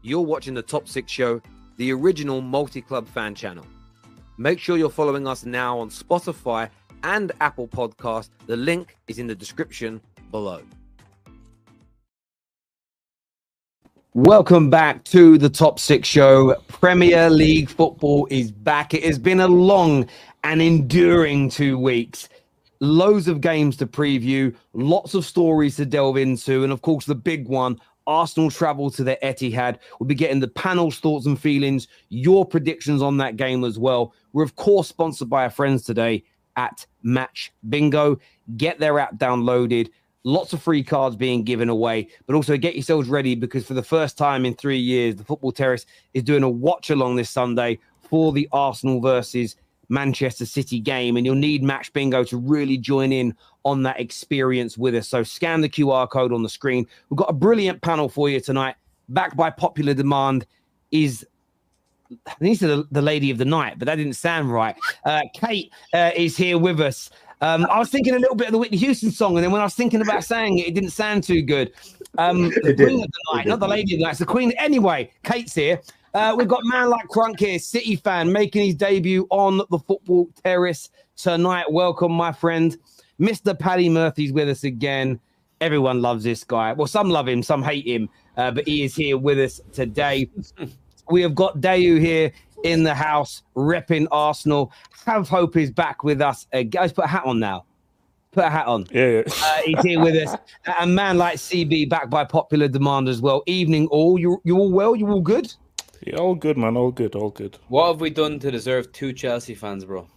You're watching the Top 6 Show, the original multi-club fan channel. Make sure you're following us now on Spotify and Apple Podcasts. The link is in the description below. Welcome back to the Top 6 Show. Premier League football is back. It has been a long and enduring 2 weeks. Loads of games to preview, lots of stories to delve into, and of course the big one, Arsenal travel to the Etihad. We'll be getting the panel's thoughts and feelings, your predictions on that game as well. We're of course sponsored by our friends today at Match Bingo. Get their app downloaded. Lots of free cards being given away, but also get yourselves ready because for the first time in 3 years, the Football Terrace is doing a watch along this Sunday for the Arsenal versus Manchester City game, and you'll need Match Bingo to really join in on that experience with us. So scan the QR code on the screen. We've got a brilliant panel for you tonight. Backed by popular demand is, I think it's the lady of the night, but that didn't sound right. Kate is here with us. I was thinking a little bit of the Whitney Houston song, and then when I was thinking about saying it, it didn't sound too good. The Queen of the Night, not the Lady of the Night, it's the Queen. Anyway, Kate's here. We've got Man Like Crunk here, City fan, making his debut on the Football Terrace tonight. Welcome, my friend. Mr. Paddy Murphy's with us again. Everyone loves this guy. Well, some love him, some hate him, but he is here with us today. We have got Dayu here in the house, repping Arsenal. Have Hope is back with us. Guys, put a hat on now. Put a hat on. Yeah. He's here with us. A man like CB, backed by popular demand as well. Evening all. You all well? You all good? Yeah, all good, man. All good, all good. What have we done to deserve 2 Chelsea fans, bro?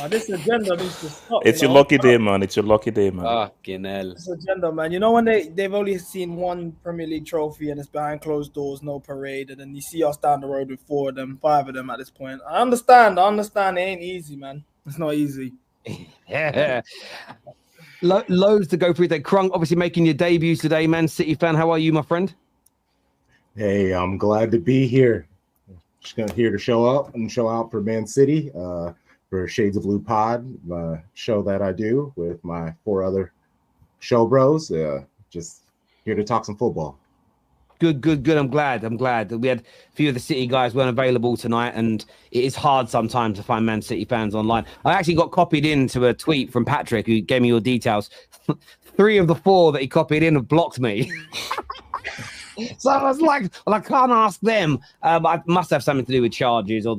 This agenda needs to stop. It's your lucky day, man. It's your lucky day, man. Fucking hell. This agenda, man. You know when they've only seen one Premier League trophy and it's behind closed doors, no parade, and then you see us down the road with 4 of them, 5 of them at this point. I understand. It ain't easy, man. It's not easy. Yeah. Loads to go through. Crunk, obviously making your debut today, Man City fan. How are you, my friend? Hey, I'm glad to be here. Just here to show up and show out for Man City, for Shades of Blue Pod, show that I do with my 4 other show bros. Just here to talk some football. Good. I'm glad. We had a few of the City guys weren't available tonight, and it is hard sometimes to find Man City fans online. I actually got copied into a tweet from Patrick, who gave me your details. 3 of the 4 that he copied in have blocked me. So I was like, well, I can't ask them. I must have something to do with charges or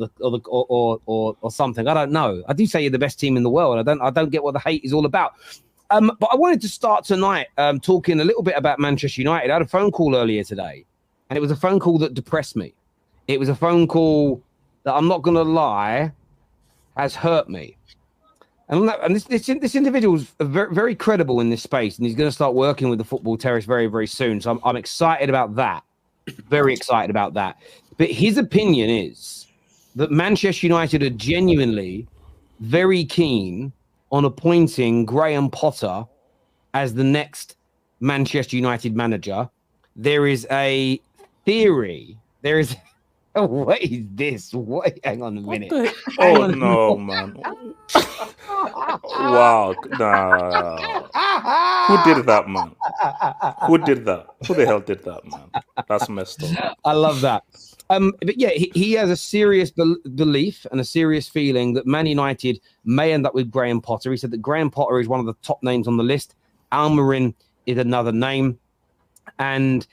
something. I don't know. I do say you're the best team in the world. I don't get what the hate is all about. But I wanted to start tonight talking a little bit about Manchester United. I had a phone call earlier today, and it was a phone call that depressed me. It was a phone call that, I'm not going to lie, has hurt me. And this individual is very, very credible in this space, and he's going to start working with the Football Terrace very, very soon. So I'm excited about that. Very excited about that. But his opinion is that Manchester United are genuinely very keen on appointing Graham Potter as the next Manchester United manager. There is a theory. Oh, what is this? What? Hang on a minute. Oh, no, man. Wow. Nah. Who did that, man? Who did that? Who the hell did that, man? That's messed up. I love that. But yeah, he has a serious belief and a serious feeling that Man United may end up with Graham Potter. He said that Graham Potter is one of the top names on the list. Almiron is another name. And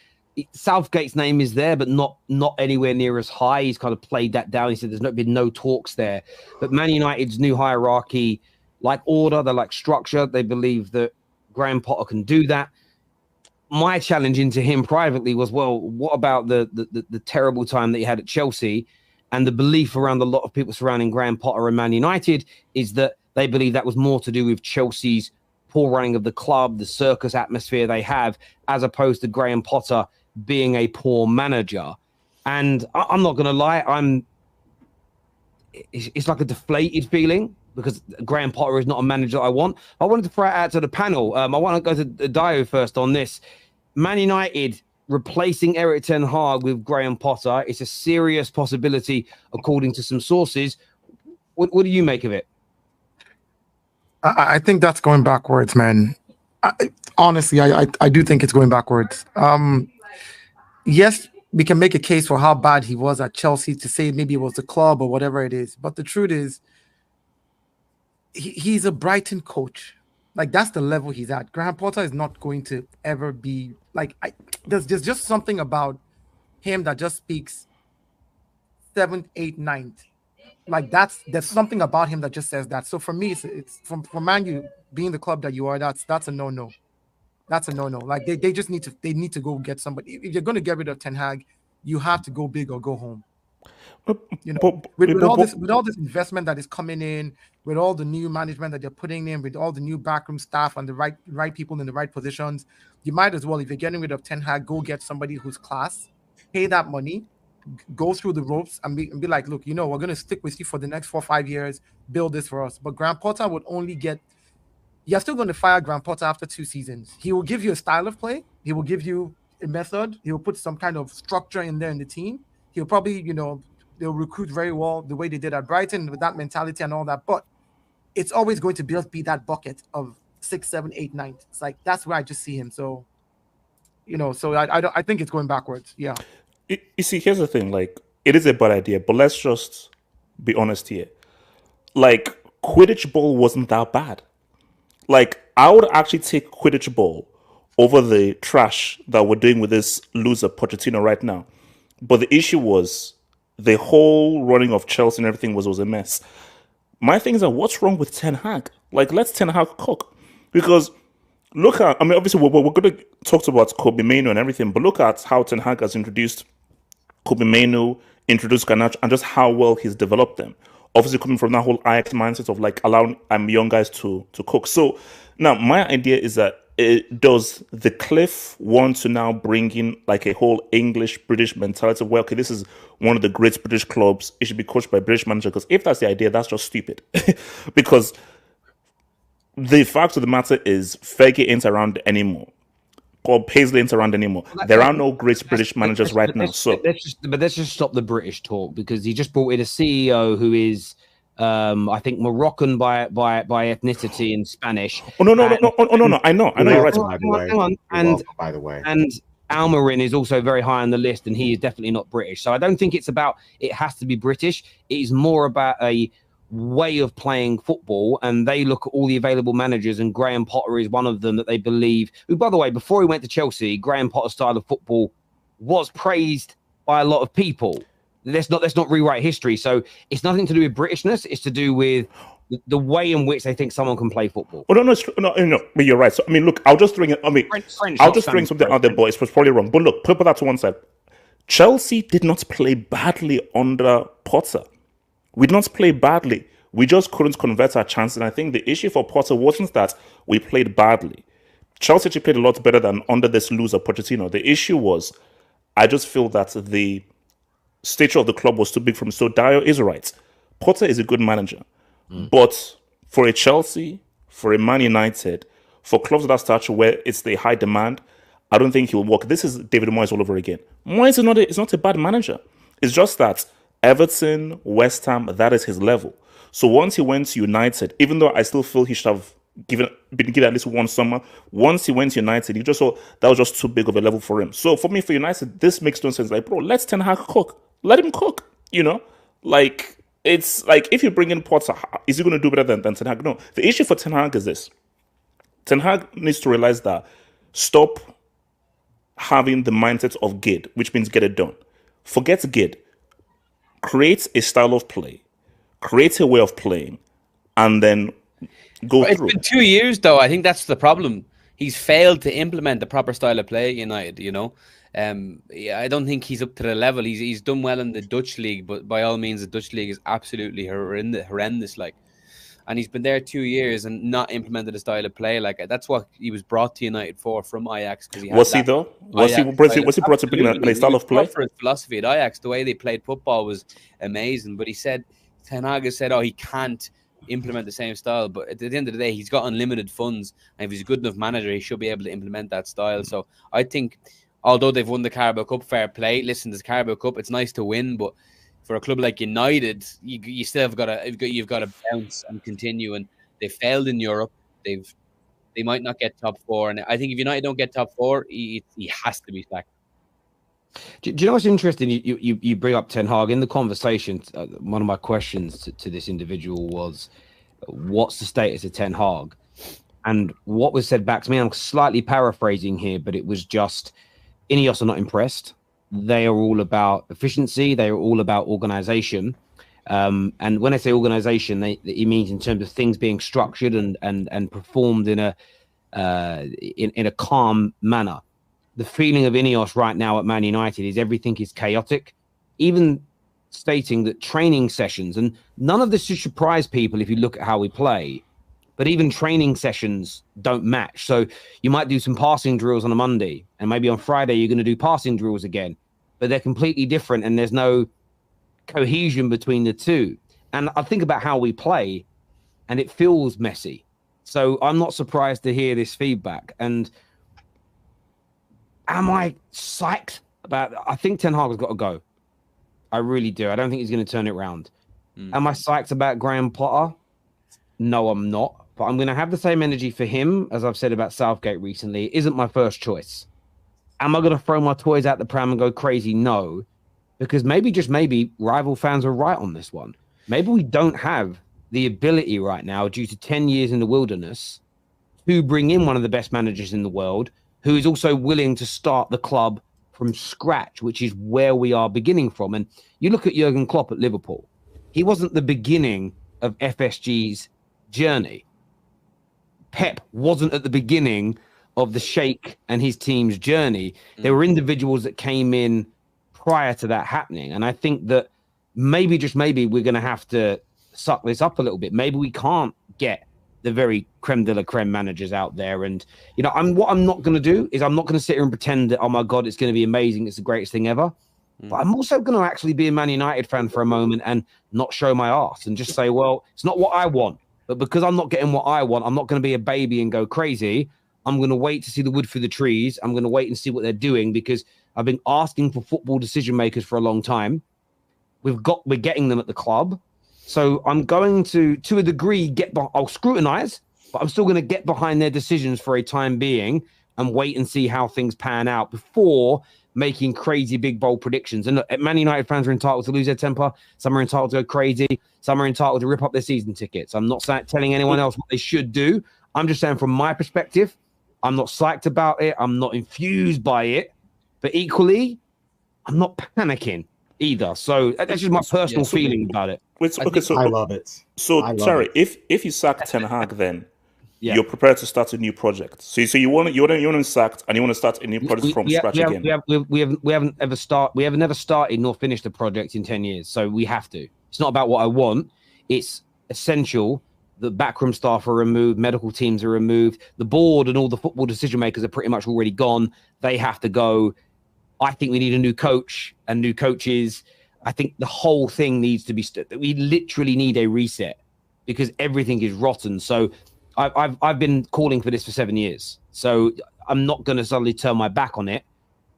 Southgate's name is there, but not anywhere near as high. He's kind of played that down. He said there's been no talks there. But Man United's new hierarchy, like order, they like structure. They believe that Graham Potter can do that. My challenge into him privately was, well, what about the terrible time that he had at Chelsea? And the belief around a lot of people surrounding Graham Potter and Man United is that they believe that was more to do with Chelsea's poor running of the club, the circus atmosphere they have, as opposed to Graham Potter being a poor manager. And I'm not going to lie, it's like a deflated feeling because Graham Potter is not a manager I want. I wanted to throw it out to the panel. I want to go to Dio first on this. Man United replacing Eric Ten Hag with Graham Potter. It's a serious possibility, according to some sources. What do you make of it? I think that's going backwards, man. Honestly, I do think it's going backwards. Yes, we can make a case for how bad he was at Chelsea to say maybe it was the club or whatever it is. But the truth is, he's a Brighton coach. Like, that's the level he's at. Graham Potter is not going to ever be like. There's just something about him that just speaks 7th, 8th, 9th. Like, there's something about him that just says that. So for me, it's for Man U being the club that you are. That's a no. That's a no. Like, they just need to go get somebody. If you're going to get rid of Ten Hag, you have to go big or go home. You know, with all this investment that is coming in, with all the new management that they're putting in, with all the new backroom staff and the right people in the right positions, you might as well, if you're getting rid of Ten Hag, go get somebody who's class, pay that money, go through the ropes, and be like, look, we're going to stick with you for the next 4 or 5 years, build this for us. But Graham Potter would only get. You're still going to fire Graham Potter after 2 seasons. He will give you a style of play. He will give you a method. He will put some kind of structure in there in the team. He'll probably, they'll recruit very well the way they did at Brighton with that mentality and all that. But it's always going to be that bucket of 6, 7, 8, 9. It's like, that's where I just see him. So, I think it's going backwards. Yeah. You see, here's the thing. Like, it is a bad idea, but let's just be honest here. Like, Quidditch ball wasn't that bad. Like, I would actually take Quidditch ball over the trash that we're doing with this loser Pochettino right now. But the issue was the whole running of Chelsea and everything was a mess. My thing is that what's wrong with Ten Hag? Like, let's Ten Hag cook. Because look at, obviously we're going to talk about Kobe Mainoo and everything, but look at how Ten Hag has introduced Kobe Mainoo, introduced Garnacho, and just how well he's developed them. Obviously coming from that whole Ajax mindset of like allowing young guys to cook. So now my idea is that does the Cliff want to now bring in like a whole English-British mentality where, okay, this is one of the great British clubs, it should be coached by a British manager? Because if that's the idea, that's just stupid. Because the fact of the matter is Fergie ain't around anymore. Or Paisley ain't around anymore. There are no great British managers right now. So let's just stop the British talk, because he just brought in a CEO who is I think Moroccan by ethnicity and Spanish. Oh no! I know you're right. By the way, and Almarin is also very high on the list, and he is definitely not British. So I don't think it's about it has to be British. It is more about a way of playing football, and they look at all the available managers, and Graham Potter is one of them that they believe. Who, by the way, before he went to Chelsea, Graham Potter's style of football was praised by a lot of people. Let's not rewrite history. So it's nothing to do with Britishness. It's to do with the way in which they think someone can play football. Oh no, but you're right. So look, I'll just throw something out there, boys. It's probably wrong, but look, put that to one side. Chelsea did not play badly under Potter. We did not play badly. We just couldn't convert our chances. And I think the issue for Potter wasn't that we played badly. Chelsea actually played a lot better than under this loser Pochettino. The issue was, I just feel that the stature of the club was too big for him. So Dio is right. Potter is a good manager. But for a Chelsea, for a Man United, for clubs of that stature where it's the high demand, I don't think he'll work. This is David Moyes all over again. Moyes is not a bad manager. It's just that Everton, West Ham, that is his level. So once he went to United, even though I still feel he should have been given at least one summer, once he went to United, you just saw that was just too big of a level for him. So for me, for United, this makes no sense. Like, bro, let Ten Hag cook. Let him cook, Like, it's like, if you bring in Potter, is he going to do better than Ten Hag? No. The issue for Ten Hag is this. Ten Hag needs to realize that stop having the mindset of Gid, which means get it done. Forget Gid. Create a style of play, create a way of playing, and then go through. It's been 2 years, though. I think that's the problem. He's failed to implement the proper style of play at United, I don't think he's up to the level. He's done well in the Dutch league, but by all means, the Dutch league is absolutely horrendous. And he's been there 2 years and not implemented a style of play. Like, that's what he was brought to United for from Ajax. Was he though? Was he brought to bring a style of play? For his philosophy at Ajax, the way they played football was amazing. But he said, Ten Hag said, he can't implement the same style. But at the end of the day, he's got unlimited funds, and if he's a good enough manager, he should be able to implement that style. So I think, although they've won the Carabao Cup, fair play. Listen, this Carabao Cup, it's nice to win, but for a club like United, you still have got to bounce and continue. And they failed in Europe. They might not get top four. And I think if United don't get top four, he has to be sacked. Do you know what's interesting? You bring up Ten Hag in the conversation. One of my questions to this individual was, what's the status of Ten Hag? And what was said back to me, I'm slightly paraphrasing here, but it was just, Ineos are not impressed. They are all about efficiency. They are all about organization. And when I say organization, it means in terms of things being structured and performed in a calm manner. The feeling of Ineos right now at Man United is everything is chaotic, even stating that training sessions, and none of this should surprise people if you look at how we play, but even training sessions don't match. So you might do some passing drills on a Monday, and maybe on Friday you're going to do passing drills again, but they're completely different and there's no cohesion between the two. And I think about how we play and it feels messy. So I'm not surprised to hear this feedback. And am I psyched about? I think Ten Hag has got to go. I really do. I don't think he's going to turn it around. Am I psyched about Graham Potter? No, I'm not. But I'm going to have the same energy for him as I've said about Southgate recently. It isn't my first choice. Am I going to throw my toys out the pram and go crazy? No, because maybe, just maybe, rival fans are right on this one. Maybe we don't have the ability right now, due to 10 years in the wilderness, to bring in one of the best managers in the world, who is also willing to start the club from scratch, which is where we are beginning from. And you look at Jurgen Klopp at Liverpool. He wasn't the beginning of FSG's journey. Pep wasn't at the beginning of the Sheikh and his team's journey. There were individuals that came in prior to that happening. And I think that maybe, just maybe, we're going to have to suck this up a little bit. Maybe we can't get the very creme de la creme managers out there. And, what I'm not going to do is I'm not going to sit here and pretend that, oh my God, it's going to be amazing, it's the greatest thing ever. But I'm also going to actually be a Man United fan for a moment and not show my ass and just say, well, it's not what I want. But because I'm not getting what I want, I'm not going to be a baby and go crazy. I'm going to wait to see the wood through the trees. I'm going to wait and see what they're doing, because I've been asking for football decision makers for a long time. We're getting them at the club. So I'm going to a degree, I'll scrutinize, but I'm still going to get behind their decisions for a time being and wait and see how things pan out before making crazy big bold predictions. And look, Man United fans are entitled to lose their temper. Some are entitled to go crazy. Some are entitled to rip up their season tickets. I'm not telling anyone else what they should do. I'm just saying, from my perspective, I'm not psyched about it. I'm not infused by it. But equally, I'm not panicking either. So that's just my personal feeling about it. I love it. So, Terry, if you sack Ten Hag, then you're prepared to start a new project. So you want to sack and you want to start a new project from scratch again. We haven't never started nor finished a project in 10 years. So we have to. It's not about what I want. It's essential. The backroom staff are removed, medical teams are removed, the board and all the football decision makers are pretty much already gone. They have to go. I think we need a new coach and new coaches. I think the whole thing needs to be. We literally need a reset, because everything is rotten. So I've been calling for this for 7 years. So I'm not going to suddenly turn my back on it.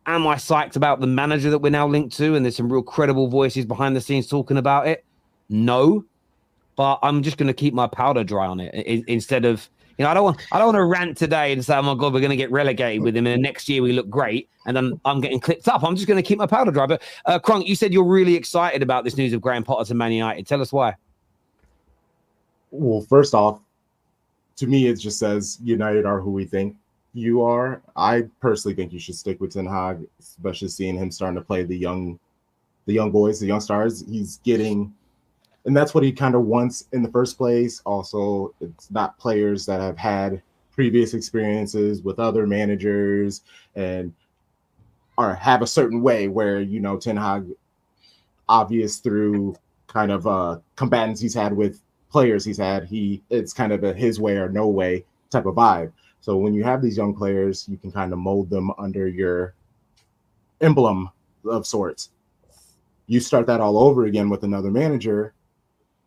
Am I psyched about the manager that we're now linked to? And there's some real credible voices behind the scenes talking about it. No, but I'm just going to keep my powder dry on it instead of. I don't want to rant today and say, oh my God, we're going to get relegated with him, and then next year we look great, and then I'm getting clipped up. I'm just going to keep my powder dry. But Kronk, you said you're really excited about this news of Graham Potter to Man United. Tell us why. Well, first off, to me, it just says United are who we think you are. I personally think you should stick with Ten Hag, especially seeing him starting to play the young boys, the young stars. He's getting. And that's what he kind of wants in the first place. Also, it's not players that have had previous experiences with other managers and have a certain way where, Ten Hag, obvious through kind of combatants he's had with players he's had, it's kind of a his way or no way type of vibe. So when you have these young players, you can kind of mold them under your emblem of sorts. You start that all over again with another manager.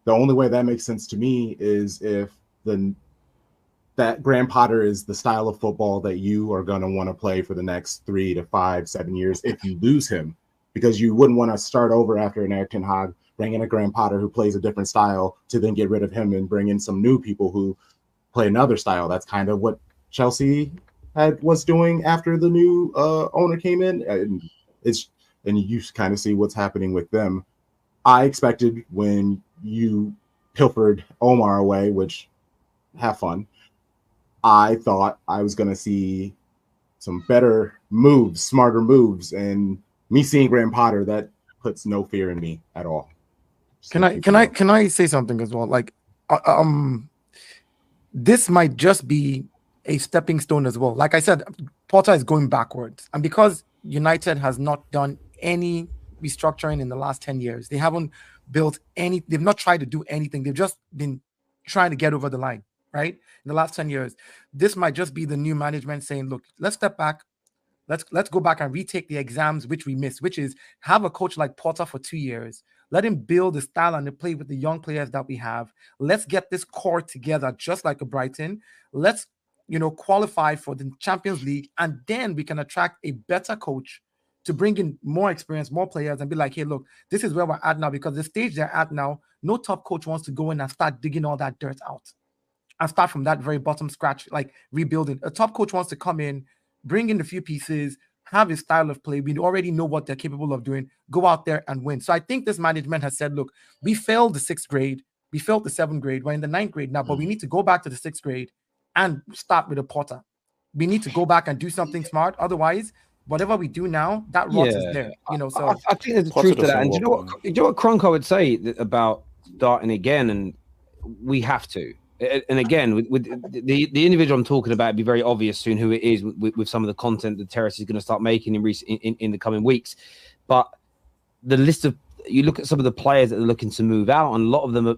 The only way that makes sense to me is if that Graham Potter is the style of football that you are going to want to play for the next 3 to 5, 7 years if you lose him, because you wouldn't want to start over after an Eric Ten Hag, bring in a Graham Potter who plays a different style to then get rid of him and bring in some new people who play another style. That's kind of what Chelsea was doing after the new owner came in. And and you kind of see what's happening with them. I expected when you pilfered Omar away, which have fun, I thought I was going to see some better moves, smarter moves, and me seeing Graham Potter, that puts no fear in me at all. Can I say something as well? Like, this might just be a stepping stone as well. Like I said, Potter is going backwards, and because United has not done any restructuring in the last 10 years, they haven't built any. They've not tried to do anything. They've just been trying to get over the line. Right, in the last 10 years, this might just be the new management saying, "Look, let's step back. Let's go back and retake the exams which we missed, which is have a coach like Potter for 2 years. Let him build the style and the play with the young players that we have. Let's get this core together, just like a Brighton. Let's, qualify for the Champions League, and then we can attract a better coach to bring in more experience, more players, and be like, hey, look, this is where we're at now, because the stage they're at now, no top coach wants to go in and start digging all that dirt out and start from that very bottom scratch, like rebuilding. A top coach wants to come in, bring in a few pieces, have his style of play. We already know what they're capable of doing. Go out there and win. So I think this management has said, look, we failed the 6th grade. We failed the 7th grade. We're in the 9th grade now, but we need to go back to the 6th grade and start with a Potter. We need to go back and do something smart. Otherwise, whatever we do now, that rot is there. So I think there's a truth to that. And do you know what Cronko would say about starting again? And we have to. And again, with the individual I'm talking about, it'd be very obvious soon who it is with some of the content that Terrace is going to start making in the coming weeks. But the list of, you look at some of the players that are looking to move out, and a lot of them are,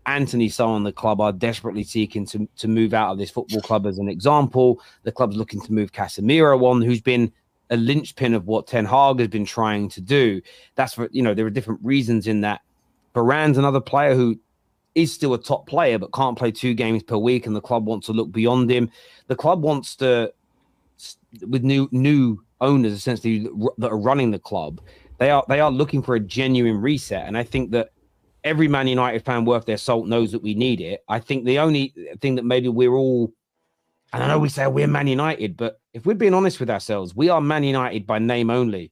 Anthony Son and the club are desperately seeking to move out of this football club. As an example, the club's looking to move Casemiro, one who's been a linchpin of what Ten Hag has been trying to do. That's for, there are different reasons in that. Varane's another player who is still a top player, but can't play 2 games per week, and the club wants to look beyond him. The club wants to, with new owners essentially that are running the club, they are looking for a genuine reset. And I think that every Man United fan worth their salt knows that we need it. I think the only thing that maybe we're all, and I know we say we're Man United, but if we're being honest with ourselves, we are Man United by name only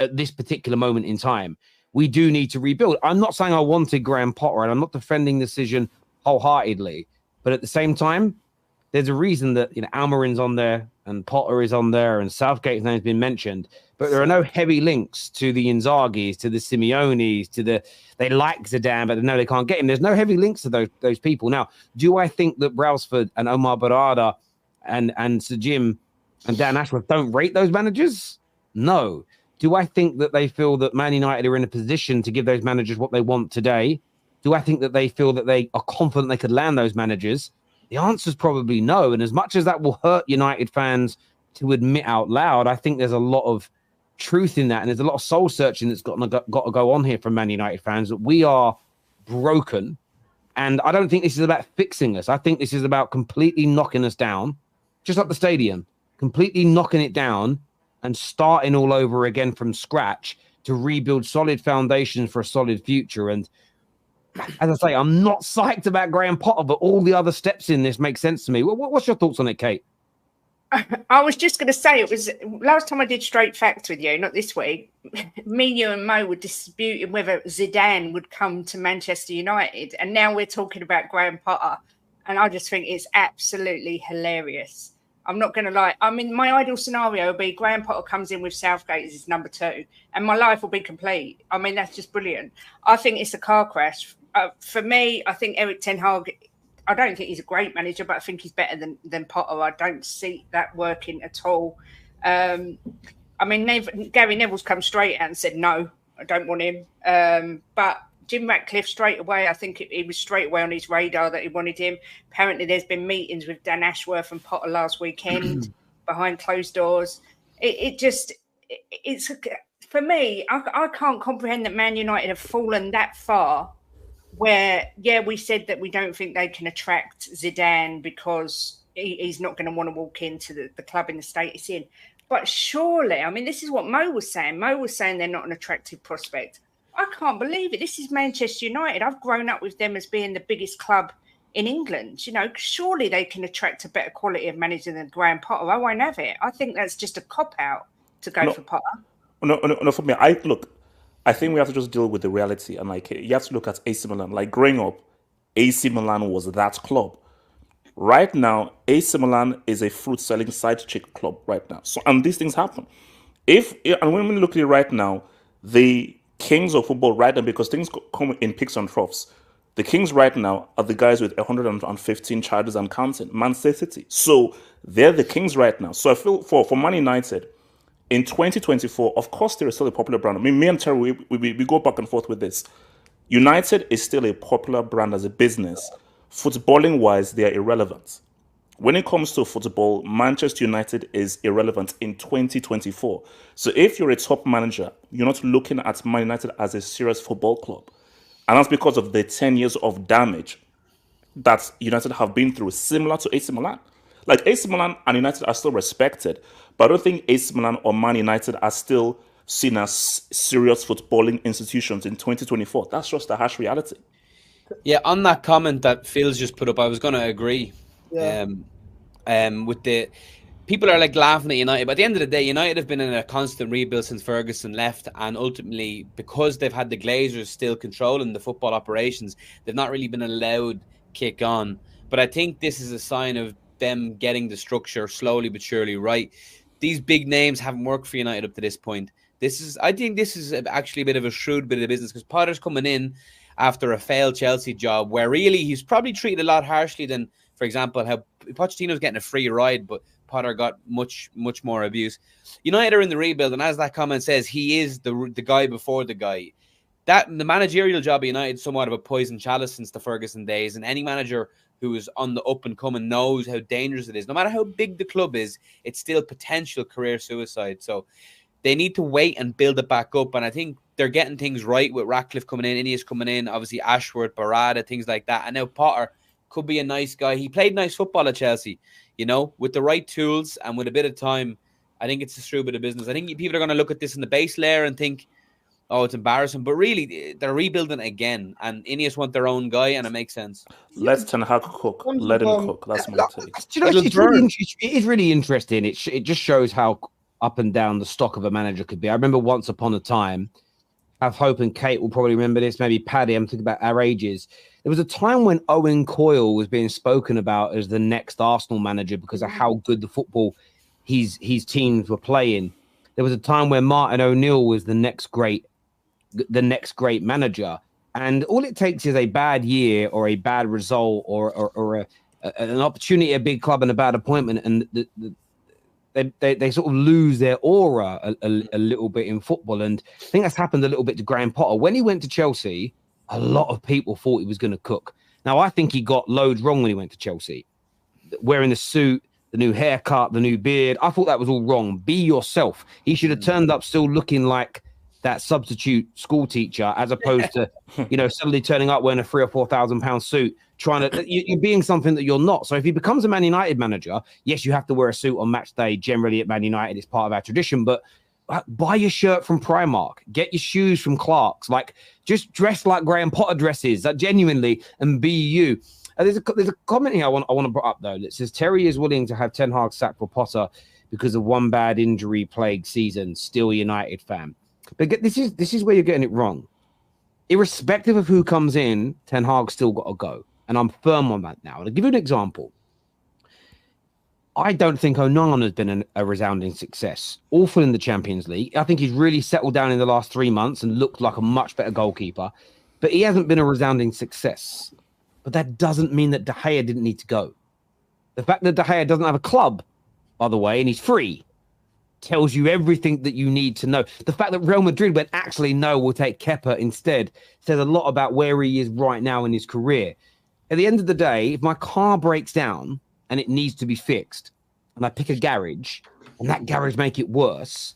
at this particular moment in time. We do need to rebuild. I'm not saying I wanted Graham Potter, and I'm not defending the decision wholeheartedly. But at the same time, there's a reason that Almiron's on there, and Potter is on there, and Southgate's name has been mentioned. But there are no heavy links to the Inzagis, to the Simeones, they like Zidane, but no, they can't get him. There's no heavy links to those people. Now, do I think that Brailsford and Omar Barada and Sir Jim and Dan Ashworth don't rate those managers? No. Do I think that they feel that Man United are in a position to give those managers what they want today? Do I think that they feel that they are confident they could land those managers? The answer is probably no. And as much as that will hurt United fans to admit out loud, I think there's a lot of truth in that. And there's a lot of soul searching that's got to go on here from Man United fans, that we are broken. And I don't think this is about fixing us. I think this is about completely knocking us down, just like the stadium, completely knocking it down and starting all over again from scratch to rebuild solid foundations for a solid future. And as I say, I'm not psyched about Graham Potter, but all the other steps in this make sense to me. What's your thoughts on it, Kate? I was just going to say, it was last time I did Straight Facts with you, not this week. Me, you and Mo were disputing whether Zidane would come to Manchester United. And now we're talking about Graham Potter. And I just think it's absolutely hilarious. I'm not going to lie. I mean, my ideal scenario would be Graham Potter comes in with Southgate as his number 2, and my life will be complete. I mean, that's just brilliant. I think it's a car crash. For me, I think Eric Ten Hag, I don't think he's a great manager, but I think he's better than Potter. I don't see that working at all. I mean, Gary Neville's come straight out and said, no, I don't want him. But Jim Ratcliffe straight away, I think it was straight away on his radar that he wanted him. Apparently, there's been meetings with Dan Ashworth and Potter last weekend behind closed doors. It's for me, I can't comprehend that Man United have fallen that far where, we said that we don't think they can attract Zidane because he's not going to want to walk into the club in the state it's in. But surely, I mean, this is what Mo was saying. Mo was saying they're not an attractive prospect. I can't believe it. This is Manchester United. I've grown up with them as being the biggest club in England. Surely they can attract a better quality of manager than Graham Potter. I won't have it. I think that's just a cop-out to go for Potter. No, for me, I think we have to just deal with the reality, and like you have to look at AC Milan. Like growing up, AC Milan was that club. Right now, AC Milan is a fruit-selling side chick club right now. So, and these things happen. And when we look at it right now, the kings of football right now, because things come in peaks and troughs. The kings right now are the guys with 115 charges and counting, Manchester City. So they're the kings right now. So I feel for Man United, in 2024, of course, they're still a popular brand. I mean, me and Terry, we go back and forth with this. United is still a popular brand as a business. Footballing wise, they are irrelevant. When it comes to football, Manchester United is irrelevant in 2024. So if you're a top manager, you're not looking at Man United as a serious football club. And that's because of the 10 years of damage that United have been through, similar to AC Milan. Like AC Milan and United are still respected, but I don't think AC Milan or Man United are still seen as serious footballing institutions in 2024. That's just the harsh reality. Yeah, on that comment that Phil's just put up, I was going to agree. Yeah. With the people are like laughing at United, but at the end of the day, United have been in a constant rebuild since Ferguson left, and ultimately, because they've had the Glazers still controlling the football operations, they've not really been allowed kick on. But I think this is a sign of them getting the structure slowly but surely right. These big names haven't worked for United up to this point. I think this is actually a bit of a shrewd bit of business, because Potter's coming in after a failed Chelsea job where really he's probably treated a lot harshly than, for example, how Pochettino's getting a free ride, but Potter got much more abuse. United are in the rebuild, and as that comment says, he is the guy before the guy. That the managerial job of United is somewhat of a poison chalice since the Ferguson days, and any manager who is on the up and coming knows how dangerous it is. No matter how big the club is, it's still potential career suicide. So they need to wait and build it back up, and I think they're getting things right with Ratcliffe coming in, Ineos coming in, obviously Ashworth, Barada, things like that, and now Potter could be a nice guy. He played nice football at Chelsea, with the right tools and with a bit of time. I think it's a true bit of business. I think people are going to look at this in the base layer and think, oh, it's embarrassing. But really, they're rebuilding again, and Ineos want their own guy, and it makes sense. Let Ten Hag cook. Let him cook. That's my take. It is really interesting. It just shows how up and down the stock of a manager could be. I remember once upon a time, I have Hope and Kate will probably remember this, maybe Paddy, I'm thinking about our ages. There was a time when Owen Coyle was being spoken about as the next Arsenal manager because of how good the football his teams were playing. There was a time when Martin O'Neill was the next great manager. And all it takes is a bad year or a bad result or an opportunity at a big club and a bad appointment, and they sort of lose their aura a little bit in football. And I think that's happened a little bit to Graham Potter. When he went to Chelsea, a lot of people thought he was going to cook. Now, I think he got loads wrong when he went to Chelsea. Wearing the suit, the new haircut, the new beard. I thought that was all wrong. Be yourself. He should have turned up still looking like that substitute school teacher, as opposed to, suddenly turning up wearing a £3,000 or £4,000 suit, trying to, you're being something that you're not. So if he becomes a Man United manager, yes, you have to wear a suit on match day. Generally at Man United, it's part of our tradition, but buy your shirt from Primark, get your shoes from Clark's, like just dress like Graham Potter dresses, genuinely, and be you. There's a comment here I want to put up though. That says Terry is willing to have Ten Hag sacked for Potter because of one bad injury-plagued season. Still a United fan. But this is where you're getting it wrong. Irrespective of who comes in, Ten Hag's still got to go. And I'm firm on that now. And I'll give you an example. I don't think Onana has been a resounding success. Awful in the Champions League. I think he's really settled down in the last 3 months and looked like a much better goalkeeper. But he hasn't been a resounding success. But that doesn't mean that De Gea didn't need to go. The fact that De Gea doesn't have a club, by the way, and he's free, tells you everything that you need to know. The fact that Real Madrid went, actually, no, we'll take Kepa instead, says a lot about where he is right now in his career. At the end of the day, if my car breaks down and it needs to be fixed, and I pick a garage, and that garage make it worse,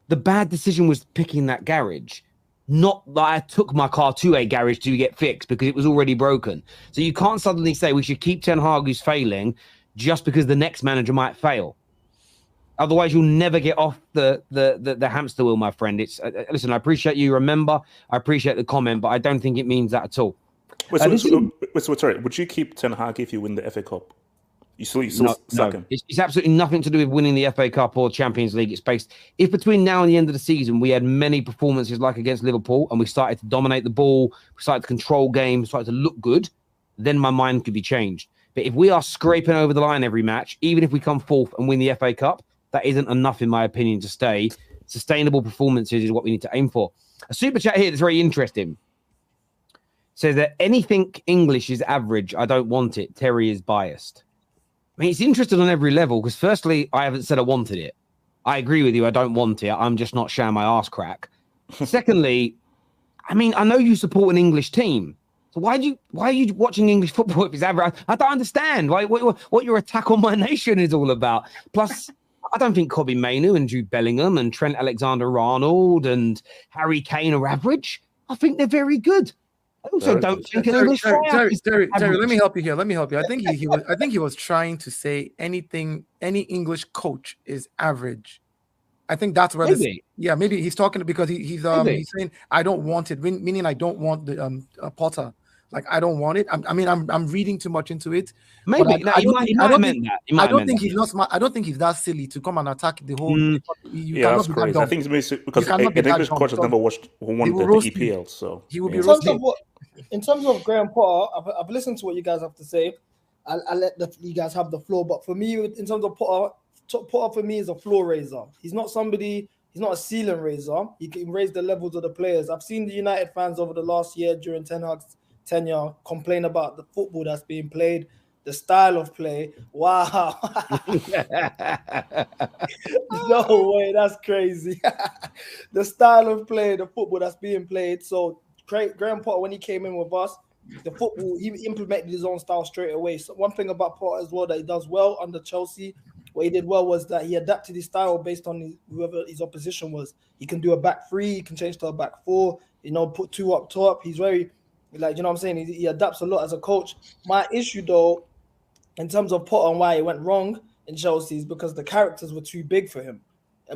the bad decision was picking that garage, not that I took my car to a garage to get fixed because it was already broken. So you can't suddenly say we should keep Ten Hag who's failing just because the next manager might fail. Otherwise, you'll never get off the hamster wheel, my friend. It's listen, I appreciate you remember. I appreciate the comment, but I don't think it means that at all. Sorry, would you keep Ten Hag if you win the FA Cup? You still second. It's absolutely nothing to do with winning the FA Cup or Champions League. It's based, if between now and the end of the season we had many performances like against Liverpool and we started to dominate the ball, we started to control games, started to look good, then my mind could be changed. But if we are scraping over the line every match, even if we come fourth and win the FA Cup, that isn't enough, in my opinion, to stay. Sustainable performances is what we need to aim for. A super chat here that's very interesting says that anything English is average. I don't want it. Terry is biased. I mean, it's interesting on every level because, firstly, I haven't said I wanted it. I agree with you. I don't want it. I'm just not showing my ass crack. Secondly, I mean, I know you support an English team. So why are you watching English football if it's average? I don't understand what your attack on my nation is all about. Plus, I don't think Kobbie Mainoo and Jude Bellingham and Trent Alexander-Arnold and Harry Kane are average. I think they're very good. I also don't think Terry, let me help you here. I think he was trying to say any English coach is average. I think that's where maybe he's talking because he's saying I don't want it, meaning I don't want the Potter. Like I don't want it. I'm reading too much into it. Maybe I don't think he's not smart. I don't think he's that silly to come and attack the whole. That's crazy. I think it's because an English coach has never watched one of the EPL, so he will be roasted. In terms of Graham Potter, I've listened to what you guys have to say. I'll let you guys have the floor. But for me, in terms of Potter for me is a floor raiser. He's not a ceiling raiser. He can raise the levels of the players. I've seen the United fans over the last year during Ten Hag's tenure complain about the football that's being played, the style of play. Wow. No way, that's crazy. The style of play, the football that's being played. So Graham Potter, when he came in with us, the football, he implemented his own style straight away. So one thing about Potter as well that he does well under Chelsea, what he did well was that he adapted his style based on whoever his opposition was. He can do a back three, he can change to a back four, put two up top. He's very, what I'm saying? He adapts a lot as a coach. My issue, though, in terms of Potter and why it went wrong in Chelsea is because the characters were too big for him.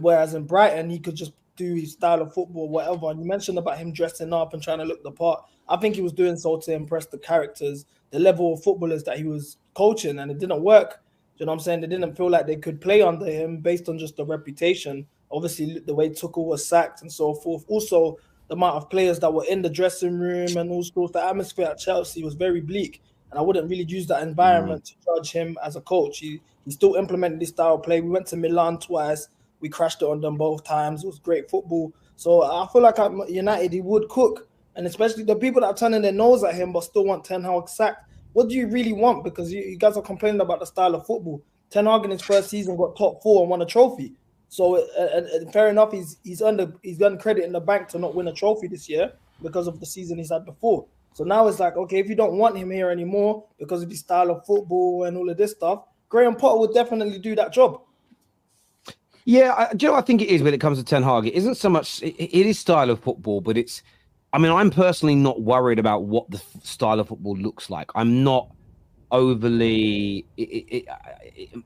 Whereas in Brighton, he could just do his style of football, whatever. And you mentioned about him dressing up and trying to look the part. I think he was doing so to impress the characters, the level of footballers that he was coaching, and it didn't work. You know what I'm saying? They didn't feel like they could play under him based on just the reputation. Obviously, the way Tuchel was sacked and so forth. Also, the amount of players that were in the dressing room and all sorts. The atmosphere at Chelsea was very bleak, and I wouldn't really use that environment to judge him as a coach. He still implemented this style of play. We went to Milan twice. We crashed it on them both times. It was great football. So I feel like at United, he would cook. And especially the people that are turning their nose at him but still want Ten Hag sacked. What do you really want? Because you guys are complaining about the style of football. Ten Hag in his first season got top 4 and won a trophy. So fair enough, he's earned credit in the bank to not win a trophy this year because of the season he's had before. So now it's like, okay, if you don't want him here anymore because of his style of football and all of this stuff, Graham Potter would definitely do that job. Yeah, do you know what I think it is when it comes to Ten Hag? It isn't so much, it is style of football, but it's, I'm personally not worried about what the style of football looks like. I'm not overly,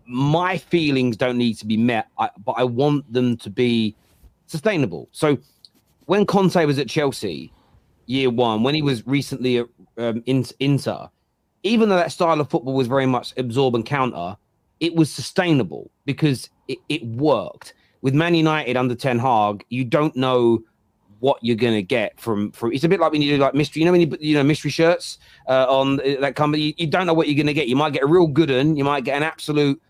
my feelings don't need to be met, but I want them to be sustainable. So when Conte was at Chelsea, year one, when he was recently at Inter, even though that style of football was very much absorb and counter, it was sustainable because it worked. With Man United under Ten Hag, you don't know what you're going to get from it's a bit like when you do like mystery, when you put mystery shirts on that company, you don't know what you're going to get. You might get a real good one, you might get an absolute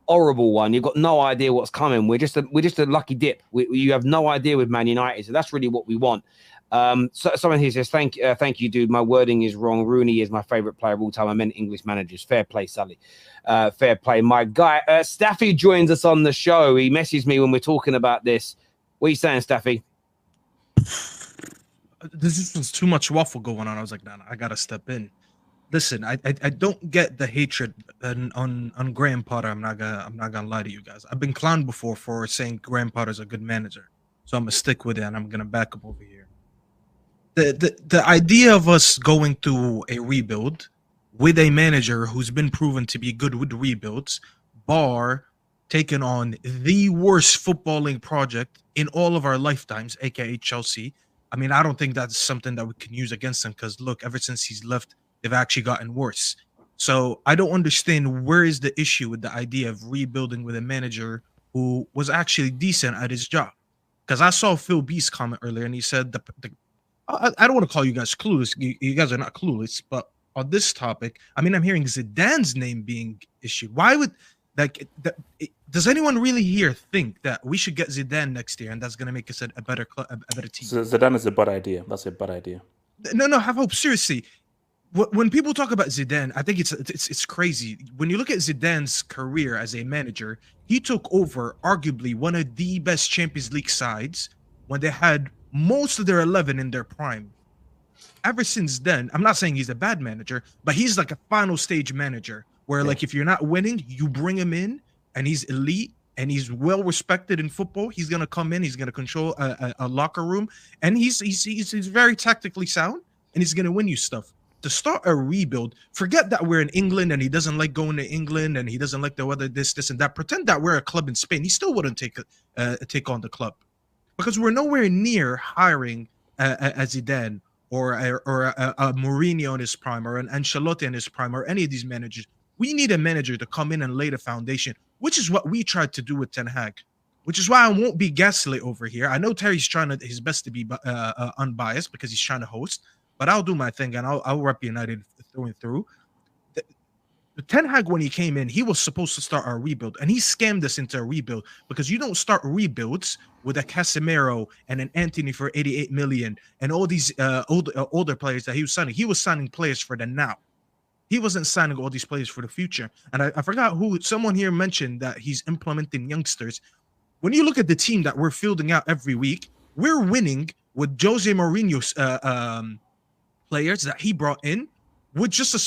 horrible one. You've got no idea what's coming. We're just a lucky dip. You have no idea with Man United, so that's really what we want. So someone here says, thank you, dude. My wording is wrong. Rooney is my favorite player of all time. I meant English managers. Fair play, Sully. Fair play. My guy, Staffy joins us on the show. He messaged me when we're talking about this. What are you saying, Staffy? This just was too much waffle going on. I was like, nah, I gotta step in. Listen, I don't get the hatred on Graham Potter. I'm not gonna lie to you guys. I've been clowned before for saying Graham Potter's a good manager, so I'm gonna stick with it and I'm gonna back up over here. The idea of us going through a rebuild with a manager who's been proven to be good with rebuilds, bar taking on the worst footballing project in all of our lifetimes, aka Chelsea. I don't think that's something that we can use against him because look, ever since he's left, they've actually gotten worse. So I don't understand where is the issue with the idea of rebuilding with a manager who was actually decent at his job. Because I saw Phil B's comment earlier, and he said I don't want to call you guys clueless. You guys are not clueless, but on this topic, I mean, I'm hearing Zidane's name being issued. Why would does anyone really here think that we should get Zidane next year, and that's going to make us a better team? Zidane is a bad idea. That's a bad idea. No, have hope. Seriously, when people talk about Zidane, I think it's crazy. When you look at Zidane's career as a manager, he took over arguably one of the best Champions League sides when they had most of their 11 in their prime. Ever since then, I'm not saying he's a bad manager, but he's like a final stage manager where like if you're not winning, you bring him in and he's elite and he's well respected in football. He's gonna come in, he's gonna control a locker room, and he's very tactically sound, and he's gonna win you stuff. To start a rebuild, forget that we're in England and he doesn't like going to England and he doesn't like the weather, this and that. Pretend that we're a club in Spain. He still wouldn't take on the club because we're nowhere near hiring a Zidane or a Mourinho in his prime or an Ancelotti in his prime or any of these managers. We need a manager to come in and lay the foundation, which is what we tried to do with Ten Hag, which is why I won't be gaslit over here. I know Terry's trying his best to be unbiased because he's trying to host, but I'll do my thing and I'll rep United through and through. The Ten Hag, when he came in, he was supposed to start our rebuild, and he scammed us into a rebuild because you don't start rebuilds with a Casemiro and an Antony for 88 million and all these older players that he was signing. He was signing players for the now. He wasn't signing all these players for the future. And I forgot who, someone here mentioned that he's implementing youngsters. When you look at the team that we're fielding out every week, we're winning with Jose Mourinho's players that he brought in with just a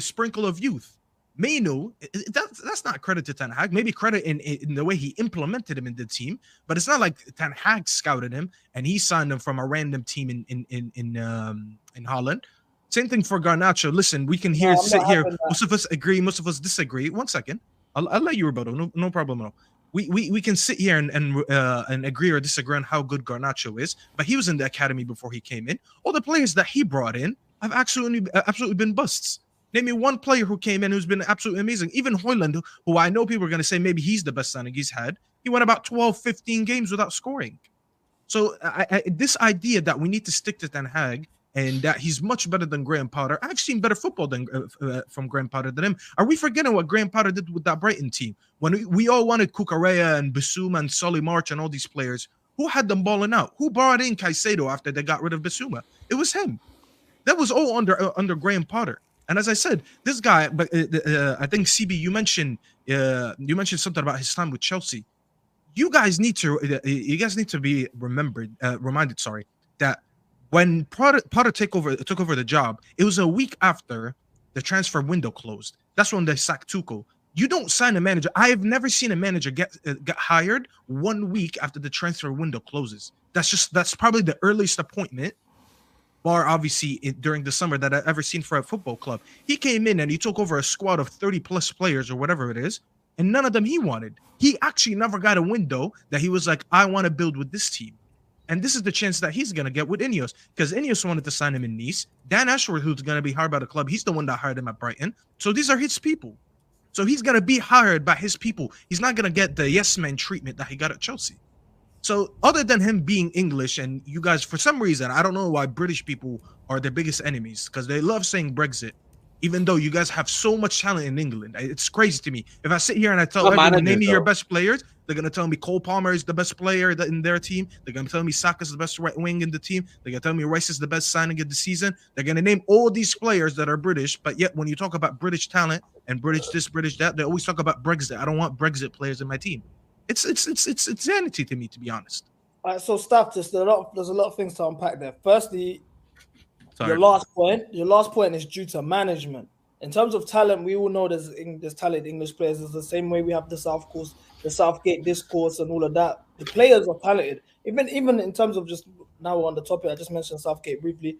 sprinkle of youth. Mainu, that's not credit to Ten Hag. Maybe credit in the way he implemented him in the team, but it's not like Ten Hag scouted him and he signed him from a random team in Holland. Same thing for Garnacho. Listen, we can sit here. Most of us agree, most of us disagree. 1 second, I'll let you rebuttal. No problem at all. We can sit here and agree or disagree on how good Garnacho is, but he was in the academy before he came in. All the players that he brought in have absolutely been busts. Name me one player who came in who's been absolutely amazing. Even Højlund, who I know people are going to say maybe he's the best signing he's had. He went about 12, 15 games without scoring. So this idea that we need to stick to Ten Hag and that he's much better than Graham Potter. I've seen better football than from Graham Potter than him. Are we forgetting what Graham Potter did with that Brighton team? When we all wanted Cucurella and Bissouma and Solly March and all these players, who had them balling out? Who brought in Caicedo after they got rid of Bissouma? It was him. That was all under Graham Potter. And as I said, this guy, but I think CB, you mentioned something about his time with Chelsea. You guys need to be reminded, that when Potter took over the job, it was a week after the transfer window closed. That's when they sacked Tuchel. You don't sign a manager. I have never seen a manager get hired 1 week after the transfer window closes. That's probably the earliest appointment, bar obviously during the summer, that I've ever seen for a football club. He came in and he took over a squad of 30 plus players or whatever it is, and none of them he wanted. He actually never got a window that he was like, I want to build with this team. And this is the chance that he's going to get with Ineos, because Ineos wanted to sign him in Nice. Dan Ashworth, who's going to be hired by the club, he's the one that hired him at Brighton. So these are his people. So he's going to be hired by his people. He's not going to get the yes man treatment that he got at Chelsea. So other than him being English, and you guys, for some reason, I don't know why British people are their biggest enemies, because they love saying Brexit, even though you guys have so much talent in England. It's crazy to me. If I sit here and I tell everyone, name me your best players, they're going to tell me Cole Palmer is the best player in their team. They're going to tell me Saka's the best right wing in the team. They're going to tell me Rice is the best signing of the season. They're going to name all these players that are British, but yet when you talk about British talent and British this, British that, they always talk about Brexit. I don't want Brexit players in my team. It's insanity to me, to be honest. All right, so Staff, there's a lot of things to unpack there. Firstly, your last point is due to management. In terms of talent, we all know there's talented English players. It's the same way we have the Southgate discourse and all of that. The players are talented. Even in terms of just now on the topic, I just mentioned Southgate briefly.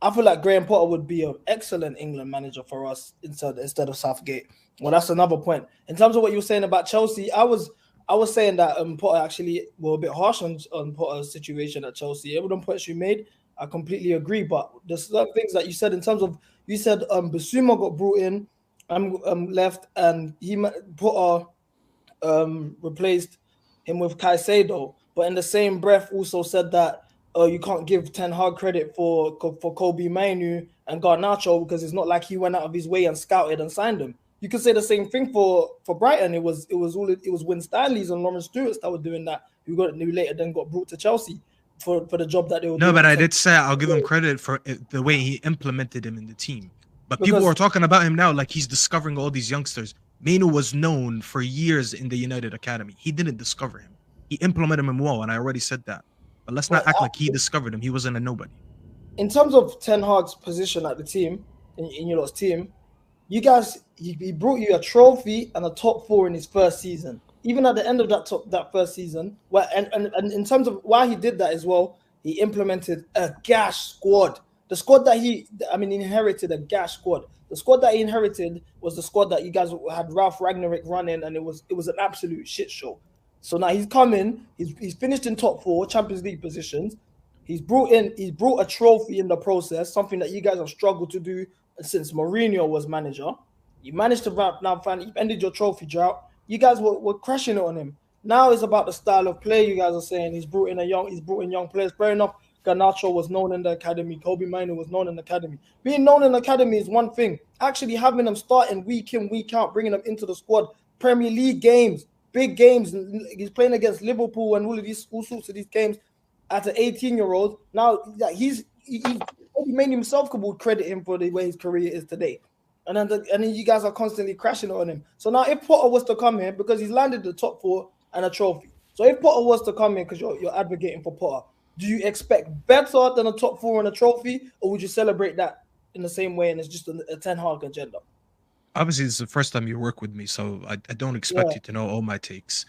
I feel like Graham Potter would be an excellent England manager for us instead of Southgate. Well, that's another point. In terms of what you were saying about Chelsea, I was saying that Potter actually were a bit harsh on Potter's situation at Chelsea. Every points you made, I completely agree. But there's certain things that you said in terms of, you said Bissouma got brought in left, and Potter replaced him with Caicedo. But in the same breath, also said that you can't give Ten Hag credit for Kobe Mainoo and Garnacho because it's not like he went out of his way and scouted and signed them. You could say the same thing for Brighton. It was Win Stanley's and Lawrence Stewart's that were doing that. Who later then got brought to Chelsea for the job that they were doing. No, but I did say I'll give him credit for the way he implemented him in the team. But people are talking about him now like he's discovering all these youngsters. Mainoo was known for years in the United Academy. He didn't discover him. He implemented him well, and I already said that. But let's not act like he discovered him. He wasn't a nobody. In terms of Ten Hag's position at the team, in your lot's team, you guys, he brought you a trophy and a top 4 in his first season. Even at the end of that first season, and in terms of why he did that as well, he implemented a gash squad. The squad that he inherited a gash squad. The squad that he inherited was the squad that you guys had Ralph Ragnick running, and it was an absolute shit show. So now he's coming. He's finished in top 4 Champions League positions. He's brought a trophy in the process, something that you guys have struggled to do since Mourinho was manager. You managed to finally ended your trophy drought. You guys were crashing it on him. Now it's about the style of play. You guys are saying he's brought in young players. Fair enough. Garnacho was known in the academy. Kobe Mainoo was known in the academy. Being known in the academy is one thing. Actually having them starting week in, week out, bringing them into the squad, Premier League games, big games. He's playing against Liverpool and all sorts of these games at an 18-year-old. Now he made himself would credit him for the way his career is today. And then you guys are constantly crashing on him. So now if Potter was to come here, because he's landed the top 4 and a trophy. So if Potter was to come in, because you're advocating for Potter, do you expect better than a top 4 and a trophy, or would you celebrate that in the same way and it's just a Ten Hag agenda? Obviously, it's the first time you work with me, so I don't expect you to know all my takes.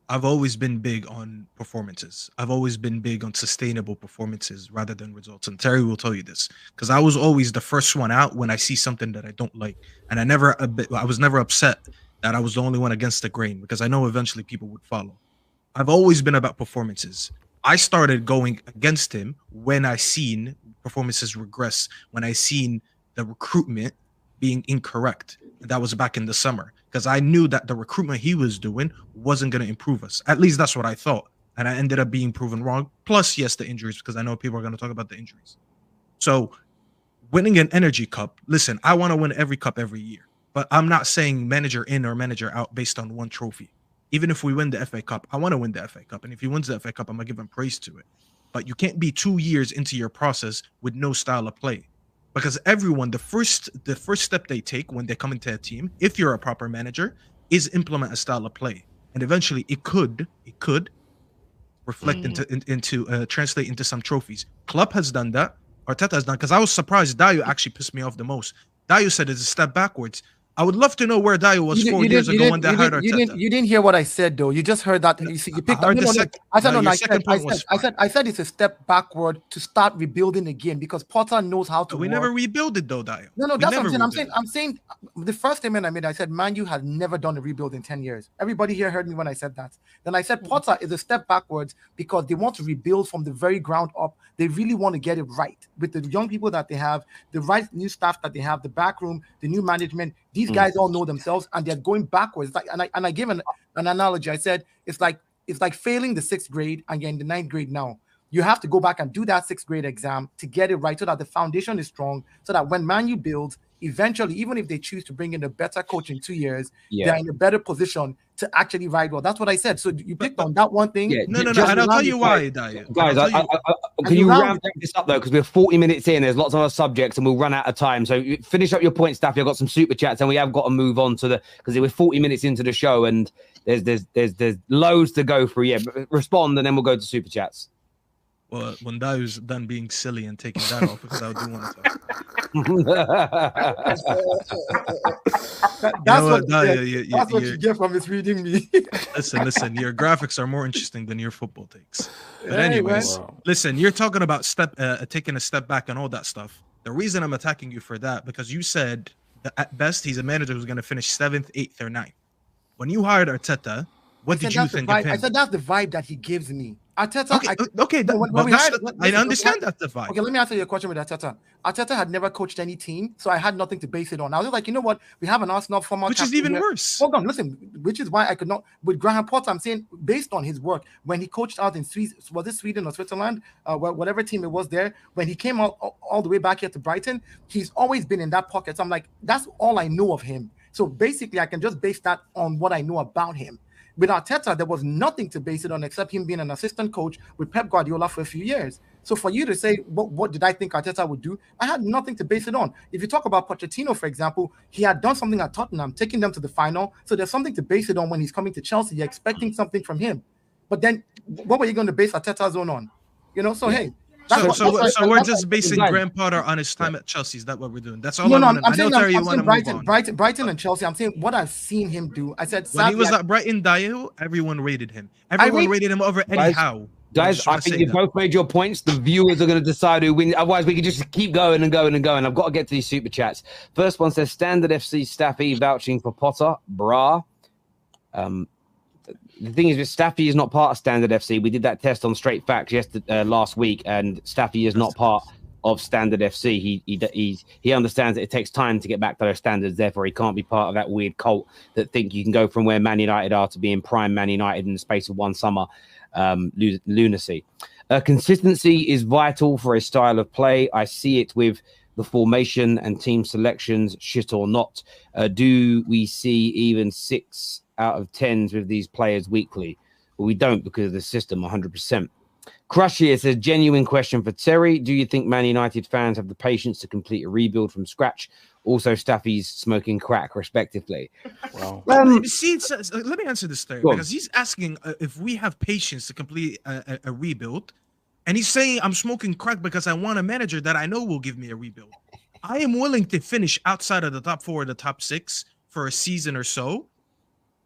I've always been big on performances. I've always been big on sustainable performances rather than results. And Terry will tell you this, because I was always the first one out when I see something that I don't like. And I was never upset that I was the only one against the grain, because I know eventually people would follow. I've always been about performances. I started going against him when I seen performances regress, when I seen the recruitment being incorrect. That was back in the summer, because I knew that the recruitment he was doing wasn't going to improve us. At least that's what I thought. And I ended up being proven wrong. Plus, yes, the injuries, because I know people are going to talk about the injuries. So winning an energy cup, listen, I want to win every cup every year, but I'm not saying manager in or manager out based on one trophy. Even if we win the FA Cup, I want to win the FA Cup. And if he wins the FA Cup, I'm going to give him praise to it. But you can't be 2 years into your process with no style of play. Because everyone, the first step they take when they come into a team, if you're a proper manager, is implement a style of play. And eventually it could reflect into translate into some trophies. Klopp has done that. Arteta has done, because I was surprised. Dayo actually pissed me off the most. Dayo said it's a step backwards. I would love to know where Dayo was 4 years ago when they hired Arteta. You didn't hear what I said, though. You just heard that. You see, you picked up. I said it's a step backward to start rebuilding again, because Potter knows how to. We never rebuild it, though, Dayo. No, that's what I'm saying. I'm saying the first statement I made, I said Man U has never done a rebuild in 10 years. Everybody here heard me when I said that. Then I said Potter is a step backwards because they want to rebuild from the very ground up. They really want to get it right with the young people that they have, the right new staff that they have, the back room, the new management. These guys all know themselves, and they're going backwards. And I gave an analogy. I said it's like failing the 6th grade and you're in the 9th grade now. You have to go back and do that 6th grade exam to get it right, so that the foundation is strong, so that when Man U builds, eventually, even if they choose to bring in a better coach in 2 years, they're in a better position to actually ride well. That's what I said. So you picked on that one thing. No. And I'll tell you why, Dayo. Guys, can you round this up, though? Because we're 40 minutes in. There's lots of other subjects, and we'll run out of time. So finish up your point, Staffy. I've got some super chats, and we have got to move on to because we're 40 minutes into the show, and there's loads to go through. Yeah, respond, and then we'll go to super chats. Well, when Dayo's done being silly and taking that off, because I do want to talk. That's what you get from misreading me. Listen. Your graphics are more interesting than your football takes. But anyways, listen. You're talking about taking a step back and all that stuff. The reason I'm attacking you for that, because you said that at best he's a manager who's going to finish 7th, 8th, or 9th. When you hired Arteta, what did you think of him? I said that's the vibe that he gives me. Arteta, I understand that divide. Okay, let me answer your question with Arteta. Arteta had never coached any team, so I had nothing to base it on. I was like, you know what? We have an Arsenal former, which is even worse. Hold on, listen. Which is why I could not. With Graham Potter, I'm saying based on his work when he coached out in Sweden or Switzerland, whatever team it was there. When he came out all the way back here to Brighton, he's always been in that pocket. So I'm like, that's all I know of him. So basically, I can just base that on what I know about him. With Arteta, there was nothing to base it on except him being an assistant coach with Pep Guardiola for a few years. So for you to say, what did I think Arteta would do? I had nothing to base it on. If you talk about Pochettino, for example, he had done something at Tottenham, taking them to the final. So there's something to base it on when he's coming to Chelsea. You're expecting something from him. But then what were you going to base Arteta's on? You know, so hey. So we're just basing Graham Potter on his time at Chelsea. Is that what we're doing? That's all I'm saying Brighton and Chelsea. I'm saying what I've seen him do. I said when he was at Brighton, Dyer, everyone rated him. Everyone rated him over Eddie Howe. Guys, I think you both made your points. The viewers are going to decide who wins. Otherwise, we can just keep going and going and going. I've got to get to these super chats. First one says Standard FC Staffy vouching for Potter. Brah. The thing is, Staffy is not part of Standard FC. We did that test on Straight Facts last week, and Staffy is not part of Standard FC. He understands that it takes time to get back to those standards. Therefore, he can't be part of that weird cult that think you can go from where Man United are to being prime Man United in the space of one summer. Lunacy. Consistency is vital for a style of play. I see it with the formation and team selections, shit or not. Do we see even 6 out of 10s with these players weekly? Well, we don't because of the system 100%. Crush here says, genuine question for Terry. Do you think Man United fans have the patience to complete a rebuild from scratch? Also, Staffy's smoking crack, respectively. Wow. Let me answer this, Terry, because he's asking if we have patience to complete a rebuild. And he's saying I'm smoking crack because I want a manager that I know will give me a rebuild. I am willing to finish outside of the top 4 or the top 6 for a season or so.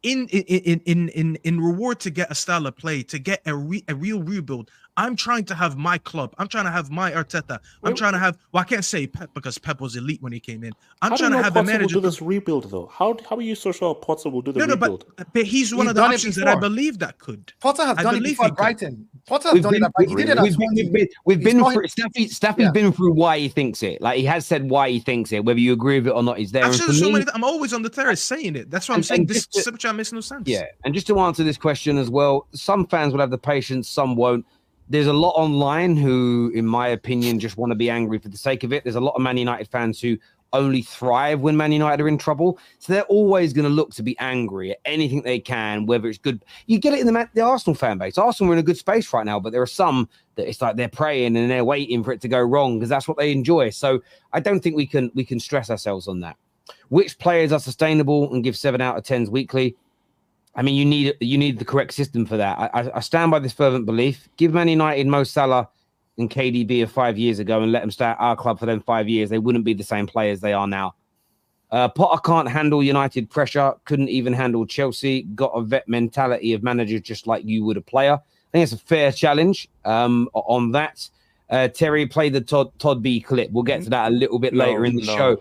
In reward to get a style of play, to get a real rebuild. I'm trying to have my club. I'm trying to have my Arteta. I'm trying to have. Well, I can't say Pep because Pep was elite when he came in. I'm trying to have a manager will do this rebuild though. How are you so sure Potter will do the rebuild? But he's one of the options that I believe that could. Potter has done it before Brighton. Potter has done it. He did it. We've been through. Staffy's been through why he thinks it. Like he has said why he thinks it. Whether you agree with it or not, he's there. I'm always on the terrace saying it. That's what I'm saying. This super chat makes no sense. Yeah, and just to answer this question as well, some fans will have the patience, some won't. There's a lot online who, in my opinion, just want to be angry for the sake of it. There's a lot of Man United fans who only thrive when Man United are in trouble. So they're always going to look to be angry at anything they can, whether it's good. You get it in the Arsenal fan base. Arsenal are in a good space right now, but there are some that it's like they're praying and they're waiting for it to go wrong because that's what they enjoy. So I don't think we can stress ourselves on that. Which players are sustainable and give 7 out of 10s weekly? I mean, you need the correct system for that. I stand by this fervent belief. Give Man United Mo Salah and KDB of 5 years ago and let them stay at our club for them 5 years. They wouldn't be the same players they are now. Potter can't handle United pressure. Couldn't even handle Chelsea. Got a vet mentality of manager just like you would a player. I think it's a fair challenge on that. Terry, play the Todd B clip. We'll get to that a little bit later in the show.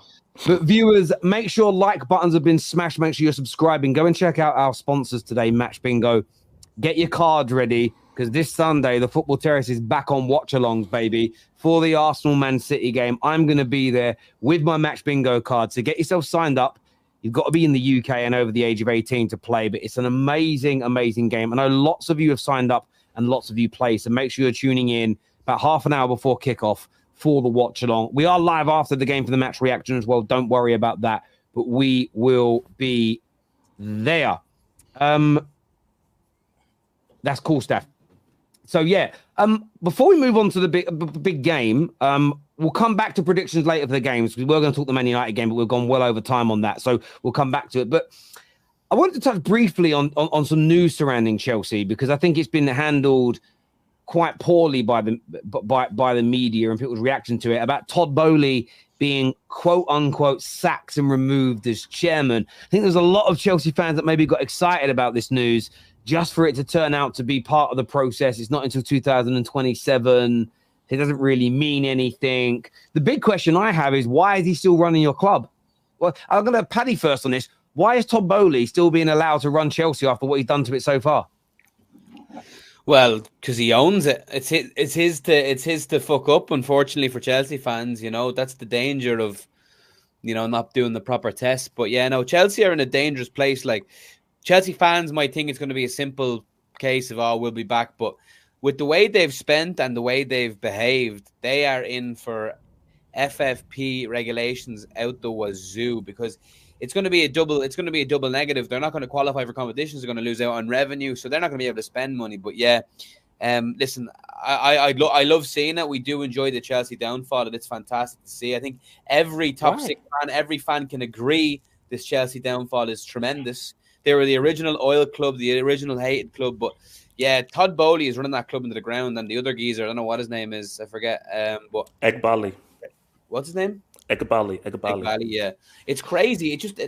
But viewers, make sure like buttons have been smashed. Make sure you're subscribing. Go and check out our sponsors today, Match Bingo. Get your cards ready because this Sunday, the Football Terrace is back on watch-alongs, baby, for the Arsenal-Man City game. I'm going to be there with my Match Bingo card. So get yourself signed up. You've got to be in the UK and over the age of 18 to play, but it's an amazing, amazing game. I know lots of you have signed up and lots of you play, so make sure you're tuning in about half an hour before kickoff for the watch along. We are live after the game for the match reaction as well. Don't worry about that, but we will be there. That's cool stuff. So yeah, before we move on to the big game, we'll come back to predictions later for the games. We were going to talk the Man United game, but we've gone well over time on that, so we'll come back to it. But I wanted to touch briefly on some news surrounding Chelsea because I think it's been handled quite poorly by the media and people's reaction to it about Todd Boehly being quote unquote sacked and removed as chairman. I think there's a lot of Chelsea fans that maybe got excited about this news just for it to turn out to be part of the process. It's not until 2027. It doesn't really mean anything. The big question I have is why is he still running your club? Well, I'm going to have Paddy first on this. Why is Todd Boehly still being allowed to run Chelsea after what he's done to it so far? Well, because he owns it. It's his to fuck up. Unfortunately for Chelsea fans, that's the danger of not doing the proper test. But yeah, no, Chelsea are in a dangerous place. Like Chelsea fans might think it's going to be a simple case of we'll be back, but with the way they've spent and the way they've behaved, they are in for FFP regulations out the wazoo, because it's going to be a double negative. They're not going to qualify for competitions. They're going to lose out on revenue, so they're not going to be able to spend money. But yeah, listen, I love seeing it. We do enjoy the Chelsea downfall, and it's fantastic to see. I think every top six fan, every fan can agree this Chelsea downfall is tremendous. They were the original oil club, the original hated club, but yeah, Todd Boehly is running that club into the ground, and the other geezer, I don't know what his name is, I forget. But Egbali. What's his name? Egbali, yeah. It's crazy. It just,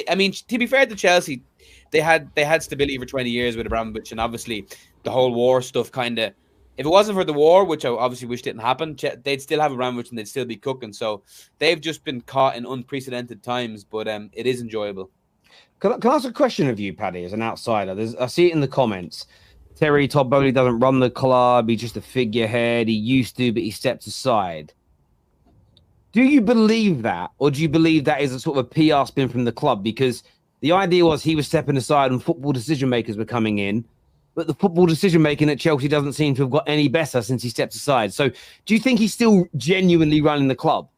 I mean, to be fair to Chelsea, they had stability for 20 years with Abramovich, and obviously the whole war stuff kind of, if it wasn't for the war, which I obviously wish didn't happen, they'd still have Abramovich and they'd still be cooking. So they've just been caught in unprecedented times, but it is enjoyable. Can I ask a question of you, Paddy, as an outsider? I see it in the comments. Terry Todd Boehly doesn't run the club. He's just a figurehead. He used to, but he stepped aside. Do you believe that, or do you believe that is a sort of a PR spin from the club? Because the idea was he was stepping aside and football decision makers were coming in, but the football decision making at Chelsea doesn't seem to have got any better since he stepped aside. So do you think he's still genuinely running the club?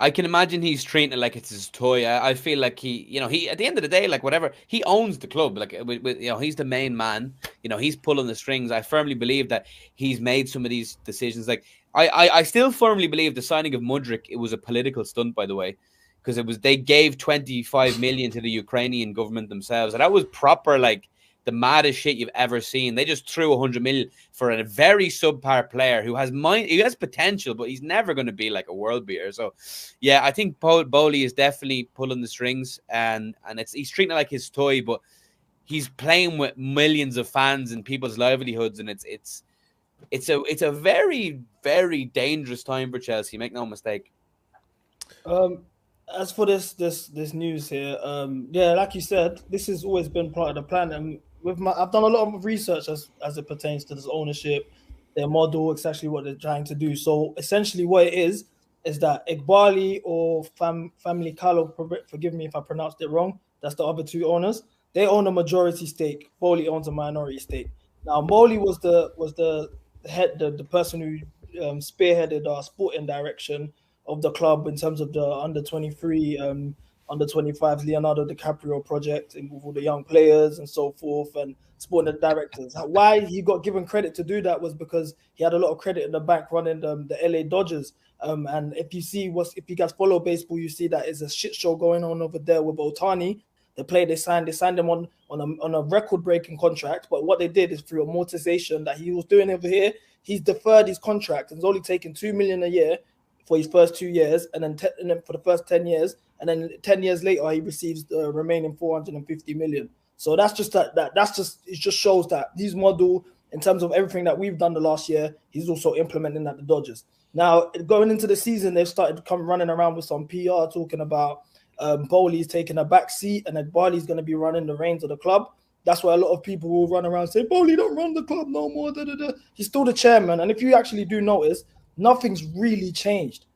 I can imagine he's treating it like it's his toy. I feel like he at the end of the day, like whatever, he owns the club. Like he's the main man. He's pulling the strings. I firmly believe that he's made some of these decisions. Like I still firmly believe the signing of Mudryk, it was a political stunt, by the way, because they gave 25 million to the Ukrainian government themselves, and that was proper, like, the maddest shit you've ever seen. They just threw 100 million for a very subpar player who has he has potential, but he's never going to be like a world beater. So, yeah, I think Boehly is definitely pulling the strings, and he's treating it like his toy, but he's playing with millions of fans and people's livelihoods, and it's a very, very dangerous time for Chelsea. Make no mistake. As for this news here, yeah, like you said, this has always been part of the plan. And I've done a lot of research as it pertains to this ownership, their model, exactly what they're trying to do. So essentially, what it is that Egbali or Family Kalo, forgive me if I pronounced it wrong, that's the other two owners. They own a majority stake. Boehly owns a minority stake. Now, Boehly was the head, the person who spearheaded our sporting direction of the club in terms of the under 23, under 25 Leonardo DiCaprio project, and with all the young players and so forth, and sporting directors. Why he got given credit to do that was because he had a lot of credit in the bank running the LA Dodgers. And if you guys follow baseball, you see that is a shit show going on over there with Ohtani. They signed him on a record-breaking contract, but what they did is through amortization that he was doing over here, he's deferred his contract and is only taking $2 million a year for his first 2 years, and then for the first 10 years, and then 10 years later he receives the remaining 450 million. So that's just it just shows that his model, in terms of everything that we've done the last year, he's also implementing at the Dodgers. Now, going into the season, they've started running around with some PR talking about Boehly's taking a back seat and that Boehly's going to be running the reins of the club. That's why a lot of people will run around and say, Boehly don't run the club no more. He's still the chairman. And if you actually do notice, nothing's really changed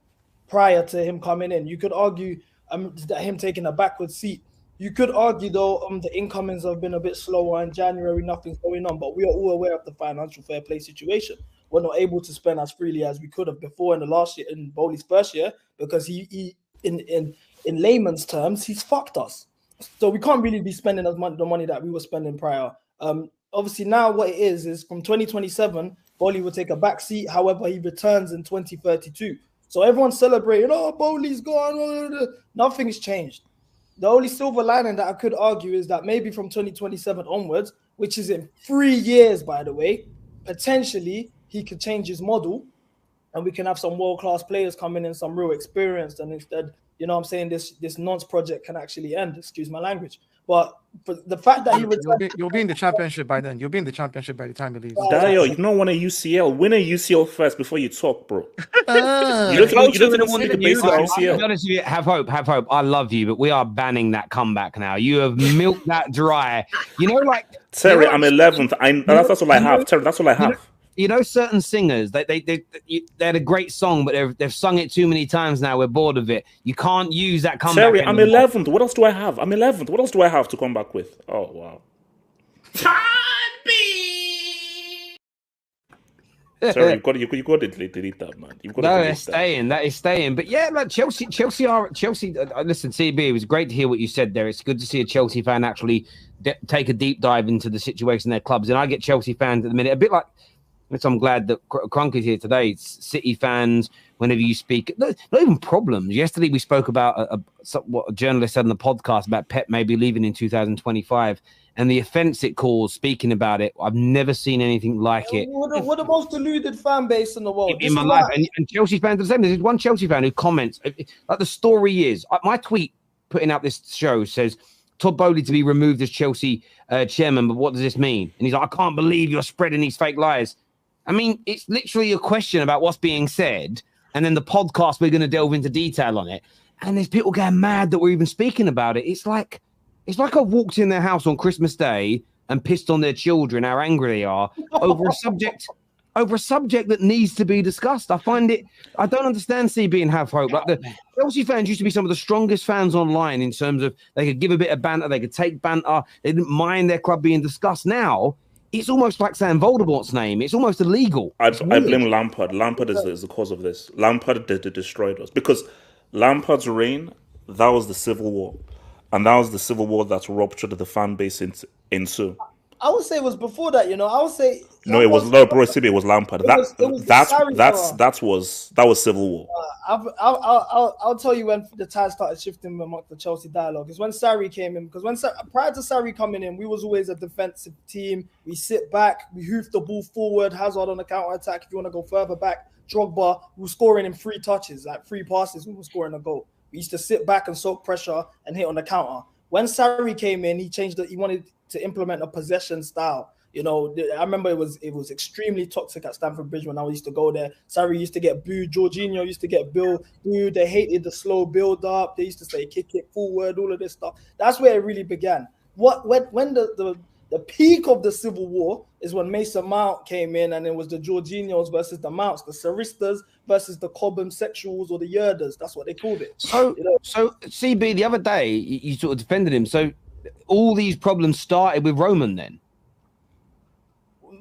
prior to him coming in. You could argue that him taking a backward seat. You could argue, though, the incomings have been a bit slower in January. Nothing's going on. But we are all aware of the financial fair play situation. We're not able to spend as freely as we could have before in the last year, in Boehly's first year, because he in layman's terms, he's fucked us. So we can't really be spending the money that we were spending prior. Obviously, now what it is from 2027, Boehly will take a back seat. However, he returns in 2032. So everyone's celebrating, oh, Boehly's gone. Nothing's changed. The only silver lining that I could argue is that maybe from 2027 onwards, which is in 3 years, by the way, potentially he could change his model and we can have some world-class players coming in, some real experience, and instead, you know what I'm saying, this nonce project can actually end, excuse my language. But for the fact that you'll be in the championship by then. You'll be in the championship by the time he leaves. Dio, you don't want a UCL. Win a UCL first before you talk, bro. You don't think the basic UCL? To be honest with you, have hope. I love you, but we are banning that comeback now. You have milked that dry. You know, like Terry, I'm 11th. That's all I have. Terry, that's all I have. You know, certain singers, they had a great song, but they've sung it too many times now. We're bored of it. You can't use that comeback. Terry, I'm 11th. What else do I have? I'm 11th. What else do I have to come back with? Oh, wow. Sorry, you've got to delete that, man. It's staying. That is staying. But yeah, like Chelsea. Listen, CB, it was great to hear what you said there. It's good to see a Chelsea fan actually take a deep dive into the situation in their clubs. And I get Chelsea fans at the minute, a bit like. So I'm glad that Crunk is here today. It's City fans, whenever you speak, not even problems. Yesterday we spoke about what a journalist said on the podcast about Pep maybe leaving in 2025 and the offence it caused speaking about it. I've never seen anything like it. We're the most deluded fan base in the world. In my life. And Chelsea fans are the same. There's one Chelsea fan who comments, like the story is, my tweet putting out this show says, Todd Boehly to be removed as Chelsea chairman, but what does this mean? And he's like, I can't believe you're spreading these fake lies. I mean, it's literally a question about what's being said, and then the podcast, we're going to delve into detail on it. And there's people getting mad that we're even speaking about it. It's like I walked in their house on Christmas Day and pissed on their children, how angry they are over a subject that needs to be discussed. I don't understand CB and have hope. Like the Chelsea fans used to be some of the strongest fans online in terms of they could give a bit of banter, they could take banter, they didn't mind their club being discussed. Now, it's almost like saying Voldemort's name. It's almost illegal. I blame Lampard. Lampard is the cause of this. Lampard destroyed us. Because Lampard's reign, that was the civil war. And that was the civil war that ruptured the fan base in two. I would say it was before that, you know. I would say no, it was no, bro. It was Lampard. That was civil war. I'll tell you when the tide started shifting amongst the Chelsea dialogue. It's when Sarri came in, because prior to Sarri coming in, we was always a defensive team. We sit back, we hoof the ball forward, Hazard on the counter attack. If you want to go further back, Drogba, we were scoring in 3 touches, like 3 passes. We were scoring a goal. We used to sit back and soak pressure and hit on the counter. When Sarri came in, he wanted to implement a possession style. You know, I remember it was extremely toxic at Stamford Bridge when I used to go there. Sarri used to get booed. Jorginho used to get booed. They hated the slow build up. They used to say kick it forward, all of this stuff. That's where it really began. When the peak of the civil war is when Mason Mount came in, and it was the Jorginhos versus the Mounts, the Saristas versus the Cobham sexuals or the Yerders. That's what they called it. So CB, the other day you sort of defended him. So all these problems started with Roman then,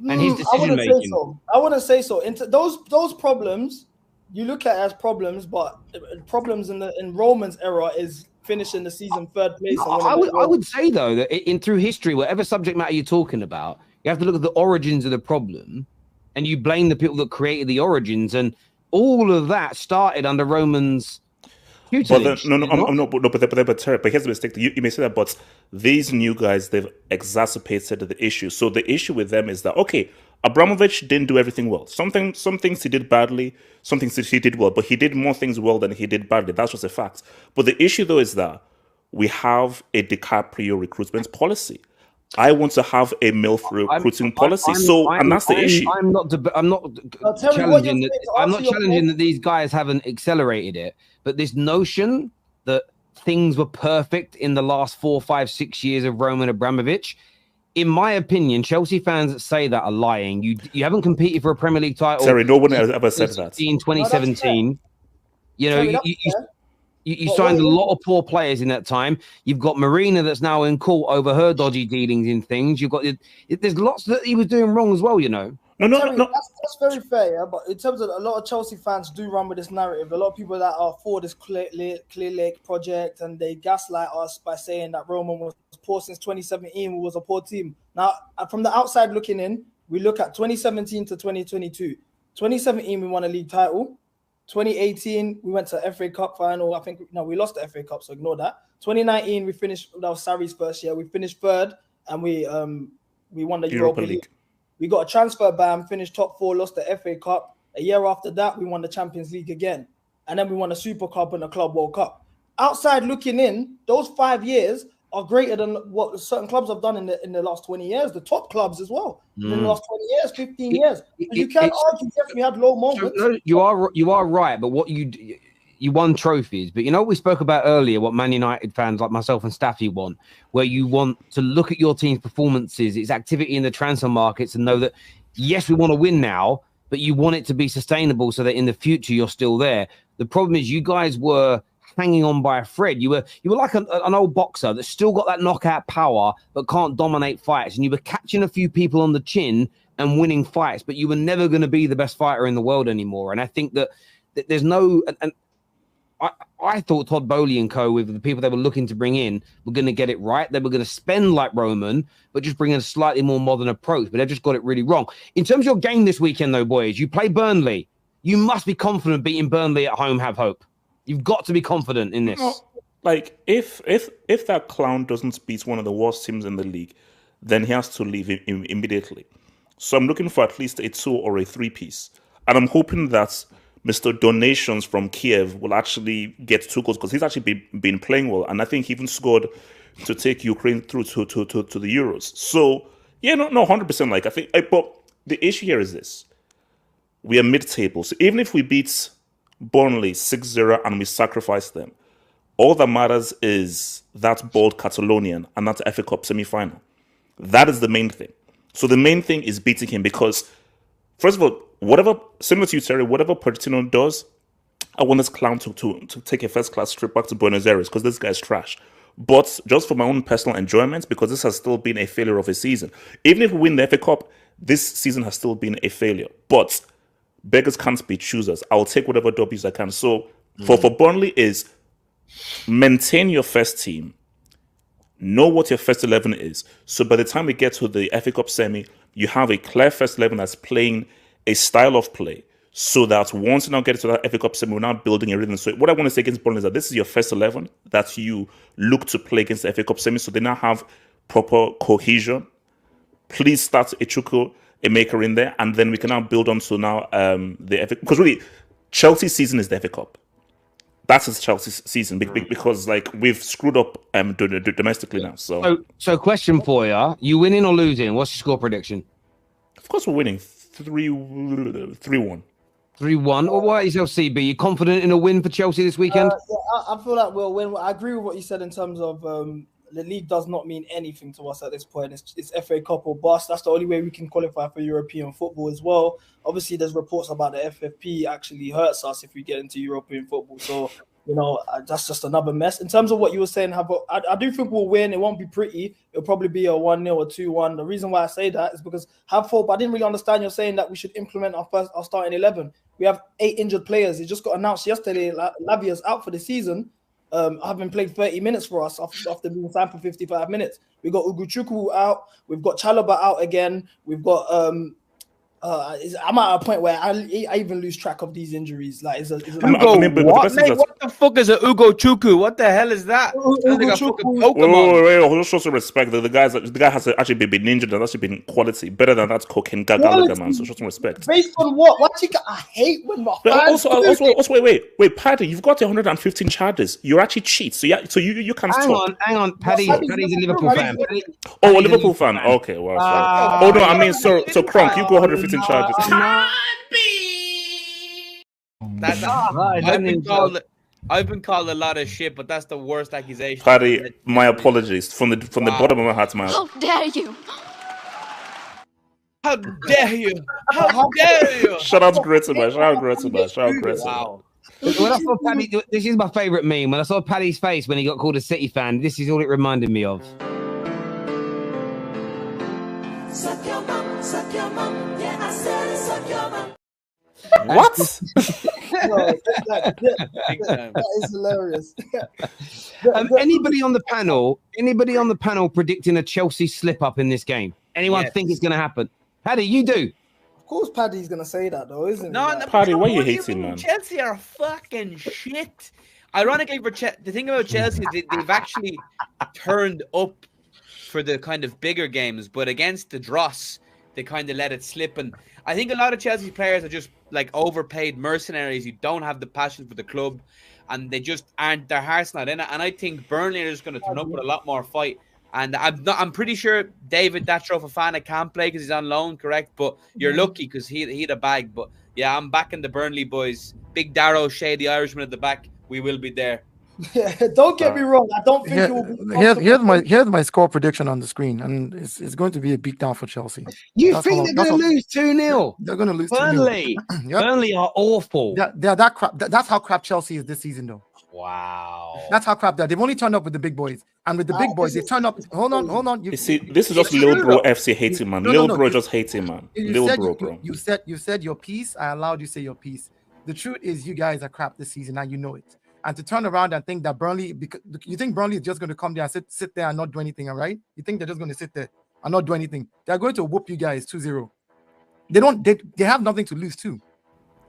and his decision making. I wouldn't say so. Those problems you look at as problems, but problems in Roman's era is finishing the season 3rd place. I would say though that through history, whatever subject matter you're talking about, you have to look at the origins of the problem, and you blame the people that created the origins, and all of that started under Roman's. But here's the mistake. You may say that, but these new guys, they've exacerbated the issue. So the issue with them is that, okay, Abramovich didn't do everything well. Some things he did badly, some things he did well, but he did more things well than he did badly. That's just a fact. But the issue, though, is that we have a DiCaprio recruitment policy. I want to have a MILF recruiting policy. And that's the issue. I'm not challenging that these guys haven't accelerated it, but this notion that things were perfect in the last 4, 5, 6 years of Roman Abramovich, in my opinion, Chelsea fans that say that are lying. You haven't competed for a Premier League title. Sorry, no one has ever said that. In 2017, you know, you signed a lot of poor players in that time. You've got Marina that's now in court over her dodgy dealings in things. You've got there's lots that he was doing wrong as well, you know. No. That's very fair, yeah. But in terms of a lot of Chelsea fans do run with this narrative. A lot of people that are for this Clear Lake project, and they gaslight us by saying that Roman was poor since 2017. We was a poor team. Now, from the outside looking in, we look at 2017 to 2022. 2017, we won a league title. 2018, we went to FA Cup final. We lost the FA Cup, so ignore that. 2019, we finished. That was Sarri's first year. We finished 3rd, and we won the Europa League. We got a transfer ban, finished top 4, lost the FA Cup, A year after that, we won the Champions League again. And then we won a Super Cup and a Club World Cup. Outside looking in, those 5 years are greater than what certain clubs have done in the last 20 years, the top clubs as well. In the last 20 years, 15 years. You can't argue, yes, we had low moments. No, you are right, but what you won trophies, but you know what we spoke about earlier, what Man United fans like myself and Staffy want, where you want to look at your team's performances, its activity in the transfer markets, and know that yes, we want to win now, but you want it to be sustainable so that in the future you're still there. The problem is you guys were hanging on by a thread. You were like an old boxer that's still got that knockout power but can't dominate fights, and you were catching a few people on the chin and winning fights, but you were never going to be the best fighter in the world anymore. And I think that there's no and I thought Todd Boehly and co, with the people they were looking to bring in, were going to get it right. They were going to spend like Roman, but just bring in a slightly more modern approach. But they've just got it really wrong. In terms of your game this weekend, though, boys, you play Burnley. You must be confident beating Burnley at home. Have hope. You've got to be confident in this. Like if that clown doesn't beat one of the worst teams in the league, then he has to leave immediately. So I'm looking for at least a 2 or a 3 piece, and I'm hoping that Mr. Donations from Kiev will actually get 2 goals, because he's actually been playing well, and I think he even scored to take Ukraine through to the Euros. So yeah, no, 100%. Like I think, but the issue here is this: we are mid-table. So even if we beat Burnley 6-0 and we sacrifice them, all that matters is that bold Catalonian and that FA Cup semi-final. That is the main thing. So the main thing is beating him, because first of all, whatever, similar to you, Terry, whatever Pochettino does, I want this clown to take a first-class trip back to Buenos Aires, because this guy's trash. But just for my own personal enjoyment, because this has still been a failure of a season. Even if we win the FA Cup, this season has still been a failure. But beggars can't be choosers. I'll take whatever W's I can. So for Burnley is maintain your first team. Know what your first 11 is. So by the time we get to the FA Cup semi, you have a clear first 11 that's playing a style of play, so that once you now get to that FA Cup semi, we're now building a rhythm. So what I want to say against Burnley is that this is your first 11 that you look to play against the FA Cup semi, so they now have proper cohesion. Please start Ichuku, a maker in there, and then we can now build on to now the FA, because really Chelsea's season is the FA Cup. That's his Chelsea's season, because like we've screwed up domestically now. So question for you: you winning or losing? What's your score prediction? Of course, we're winning 3-1. 3-1. Or what is LCB? You confident in a win for Chelsea this weekend? Yeah, I feel like we'll win. I agree with what you said in terms of the league does not mean anything to us at this point. It's FA Cup or bust. That's the only way we can qualify for European football as well. Obviously, there's reports about the FFP actually hurts us if we get into European football. So, you know, that's just another mess. In terms of what you were saying, I do think we'll win. It won't be pretty. It'll probably be a 1-0 or 2-1. The reason why I say that is because have hope. I didn't really understand you're saying that we should implement our starting 11. We have 8 injured players. It just got announced yesterday. Lavia's out for the season. Having played 30 minutes for us after being signed for 55 minutes. We've got Ugochukwu out. We've got Chalobah out again. We've got I'm at a point where I even lose track of these injuries. Like, what the fuck is a Ugochukwu? What the hell is that? Wait, show some respect. The guy has actually been injured and actually been quality better than that cocaine Gallagher, man. So show some respect. Based on what? I hate when my fans also wait, Paddy, you've got 115 charges. You're actually cheat. So you can't stop. Hang on, Paddy's a Liverpool fan. A Liverpool fan. Okay, well, sorry. No, I mean, so Kronk, you go 115 charges. I've been called a lot of shit, but that's the worst accusation. Paddy, my apologies from the bottom of my heart, man. How dare you? How dare you? How dare you? Shout out Gretchen. Wow. When I saw Paddy, this is my favorite meme. When I saw Paddy's face when he got called a City fan, this is all it reminded me of. Suck your mum, yeah, I said it, suck your mum. What? That is hilarious. Anybody on the panel predicting a Chelsea slip up in this game? Anyone think it's going to happen? Paddy, you do. Of course, Paddy's going to say that, though, isn't he? No, Paddy, why are you hating, man? Chelsea are fucking shit. Ironically, for the thing about Chelsea is they've actually turned up for the kind of bigger games, but against the dross, they kind of let it slip. And I think a lot of Chelsea players are just like overpaid mercenaries who don't have the passion for the club, and they just aren't. Their heart's not in it. And I think Burnley are just going to turn up with a lot more fight. And I'm pretty sure David Datro Fofana can't play because he's on loan, correct? But you're lucky because he had a bag. But yeah, I'm backing the Burnley boys. Big Darrow O'Shea, the Irishman at the back. We will be there. Don't get me wrong. I don't think it will be. Here's my score prediction on the screen, and it's going to be a beatdown for Chelsea. You think they're going to lose 2-0? They're going to lose 2-0. Burnley. Yep. Burnley are awful. They're that crap. That's how crap Chelsea is this season, though. Wow. That's how crap they're. They've only turned up with the big boys, and with the big boys, they turn up. Hold on. You see, this is just Lil Bro FC hating, man. Lil Bro just hating, man. Lil Bro. You said your piece. I allowed you to say your piece. The truth is, you guys are crap this season, and you know it. And to turn around and think that Burnley, because you think Burnley is just going to come there and sit there and not do anything, all right? You think they're just going to sit there and not do anything? They're going to whoop you guys 2-0. They have nothing to lose too,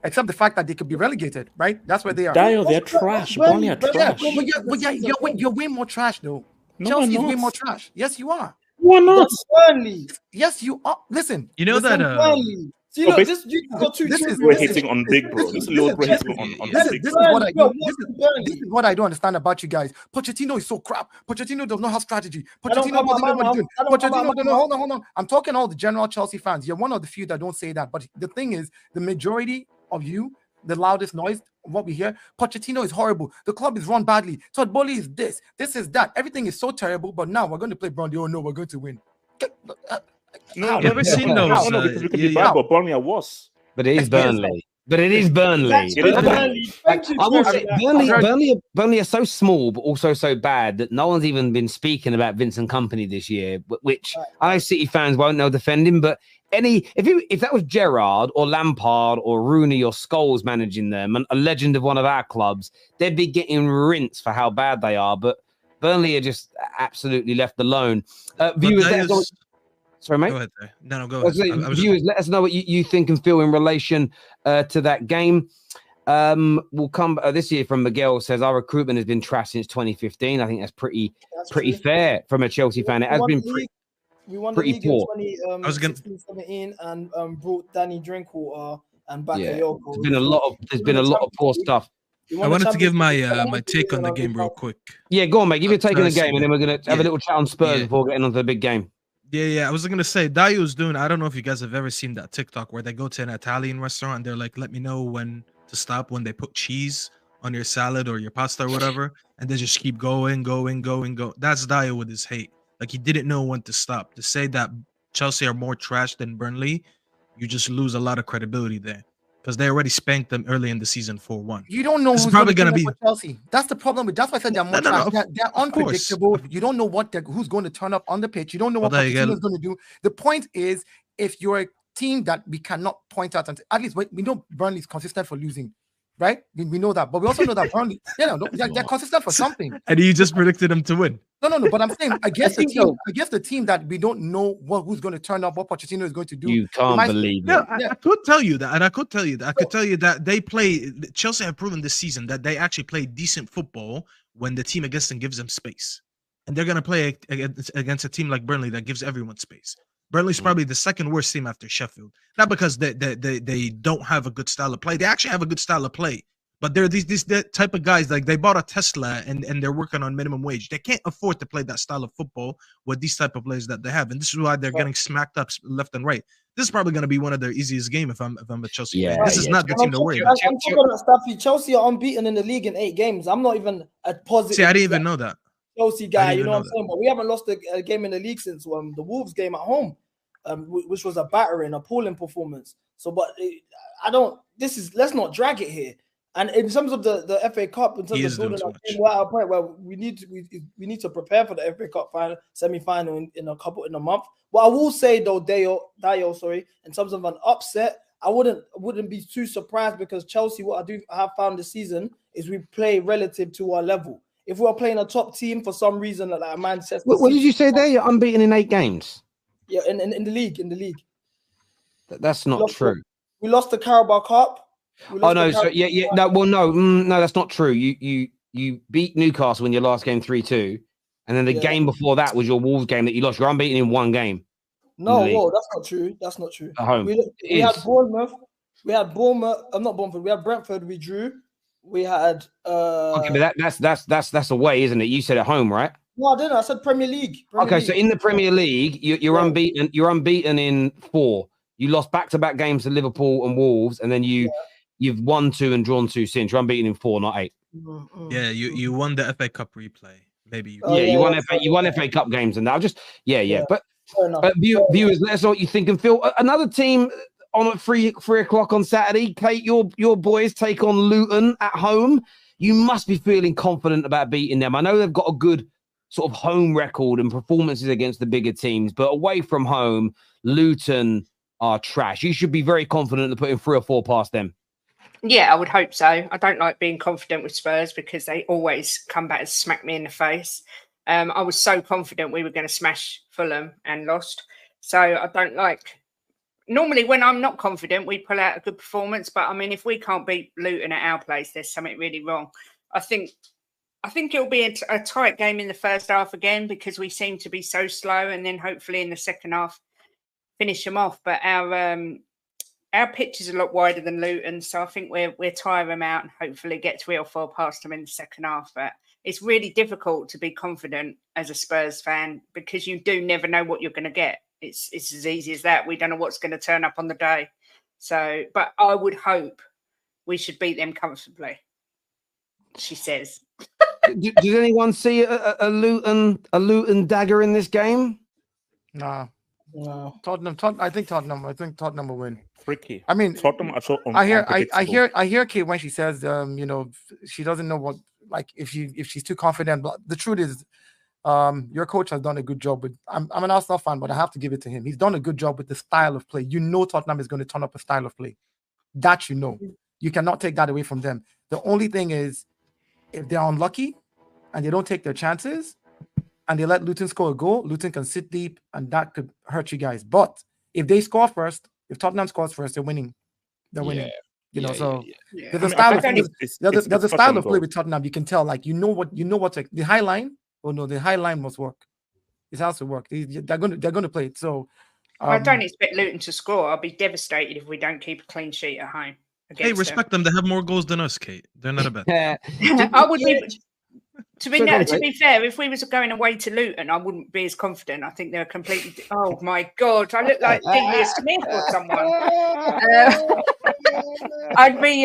except the fact that they could be relegated, right? That's where they are. Dio, they're trash. Burnley are trash. You're way more trash though. No, Chelsea is way more trash. Yes, you are. Why not? Burnley. Yes, you are. Listen. You know that. Burnley. See, look, we're hitting on big bro. This is big bro. This is what I don't understand about you guys. Pochettino is so crap. Pochettino does not have strategy. Pochettino doesn't know what he's doing. Hold on. I'm talking all the general Chelsea fans. You're one of the few that don't say that. But the thing is, the majority of you, the loudest noise of what we hear, Pochettino is horrible. The club is run badly. Todd Boehly is this is that. Everything is so terrible. But now we're going to play Burnley. Oh no, we're going to win. No, you ever seen those? I don't know because we could be bad, but Burnley are worse. But it is Burnley. Burnley. Burnley are so small, but also so bad that no one's even been speaking about Vincent Kompany this year. Which I know City fans won't know defending, but if that was Gerrard or Lampard or Rooney or Scholes managing them, and a legend of one of our clubs, they'd be getting rinsed for how bad they are. But Burnley are just absolutely left alone. Viewers. Sorry, mate. Go ahead. Go ahead. Viewers, let us know what you think and feel in relation to that game. We'll come this year from Miguel says our recruitment has been trash since 2015. I think that's pretty fair from a Chelsea fan. It has been pretty poor. In 2017 and brought Danny Drinkwater and Bakayoko. There's been a lot of poor stuff. I wanted to give my take on the game real quick. Yeah, go on, mate. Give your take on the game, and then we're gonna have a little chat on Spurs before getting onto the big game. Yeah. I was gonna say Dio's doing. I don't know if you guys have ever seen that TikTok where they go to an Italian restaurant and they're like, "Let me know when to stop when they put cheese on your salad or your pasta or whatever," and they just keep going. That's Dio with his hate. Like he didn't know when to stop. To say that Chelsea are more trash than Burnley, you just lose a lot of credibility there because they already spanked them early in the season 4-1. You don't know who's probably going to be Chelsea. That's the problem. That's why I said they're more trash. They're unpredictable. You don't know who's going to turn up on the pitch. You don't know what Pochettino's going to do. The point is, if you're a team that we cannot point out, and at least we know Burnley is consistent for losing, right? We know that, but we also know that Burnley, they're consistent for something. And you just predicted them to win. No. But I'm saying against the team that we don't know who's going to turn up, what Pochettino is going to do. You can't believe it. I could tell you that, and I could tell you that they play. Chelsea have proven this season that they actually play decent football when the team against them gives them space, and they're going to play against a team like Burnley that gives everyone space. Burnley's probably the second worst team after Sheffield, not because they don't have a good style of play. They actually have a good style of play. But they're these type of guys, like they bought a Tesla and they're working on minimum wage. They can't afford to play that style of football with these type of players that they have. And this is why they're getting smacked up left and right. This is probably going to be one of their easiest games if I'm a Chelsea fan. This is not the team to worry about. I'm talking about Staffy. Chelsea are unbeaten in the league in 8 games. I'm not even a positive. See, I didn't even know that. Chelsea guy, you know what I'm saying? But we haven't lost a game in the league since the Wolves game at home, which was a battering, appalling performance. So, but let's not drag it here. And in terms of the FA Cup, in terms of building our team, we're at a point where we need to prepare for the FA Cup semi-final in a month. What I will say though, Dio, in terms of an upset, I wouldn't be too surprised because Chelsea, what I have found this season is we play relative to our level. If we are playing a top team for some reason, like Manchester. What did you say there? You're unbeaten in 8 games. Yeah, in the league. That's not true. We lost the Carabao Cup. No, no, that's not true. You beat Newcastle in your last game 3-2, and then the game before that was your Wolves game that you lost. You're unbeaten in 1 game. No, that's not true. That's not true. At home, we had Bournemouth. We had Bournemouth. I'm not Bournemouth. We had Brentford. We drew. We had. Okay, but that's away, isn't it? You said at home, right? No, I didn't. I said Premier League. Premier So League. in the Premier League, you're Yeah. unbeaten. You're unbeaten in 4. You lost back-to-back games to Liverpool and Wolves, and then you've won 2 and drawn 2 since. You're unbeaten in 4, not 8. Yeah, you won the FA Cup replay. Maybe you. You won FA Cup games and that. I've just But viewers, let us know what you think. And Phil, another team on at 3 o'clock on Saturday. Kate, your boys take on Luton at home. You must be feeling confident about beating them. I know they've got a good sort of home record and performances against the bigger teams, but away from home, Luton are trash. You should be very confident to put in 3 or 4 past them. Yeah, I would hope so. I don't like being confident with Spurs because they always come back and smack me in the face. I was so confident we were going to smash Fulham and lost. So I don't like... Normally, when I'm not confident, we pull out a good performance. But, I mean, if we can't beat Luton at our place, there's something really wrong. I think it'll be a tight game in the first half again because we seem to be so slow, and then hopefully in the second half finish them off. But our pitch is a lot wider than Luton, so I think we'll tire them out and hopefully get 3 or 4 past them in the second half. But it's really difficult to be confident as a Spurs fan because you do never know what you're going to get. It's as easy as that. We don't know what's going to turn up on the day. So, but I would hope we should beat them comfortably. She says. Does anyone see a Luton dagger in this game? Nah. No. Tottenham. I think Tottenham will win. Freaky. I mean, Tottenham are so I hear Kate when she says, she doesn't know what, like, if she's too confident. But the truth is, your coach has done a good job with. I'm an Arsenal fan, but I have to give it to him. He's done a good job with the style of play. Tottenham is going to turn up a style of play. That you cannot take that away from them. The only thing is, if they're unlucky and they don't take their chances and they let Luton score a goal, Luton can sit deep and that could hurt you guys. But if they score first, if Tottenham scores first, they're winning. They're winning. There's a style of play with Tottenham. You can tell, like, you know what the high line. Oh no, the high line must work. It has to work. They're going to play it. So I don't expect Luton to score. I'll be devastated if we don't keep a clean sheet at home. Hey, respect them. They have more goals than us, Kate. They're not a bad. I would be. To be fair, if we was going away to Luton, I wouldn't be as confident. I think they're completely. Oh my God, I look like Delia Smith or someone. I'd be.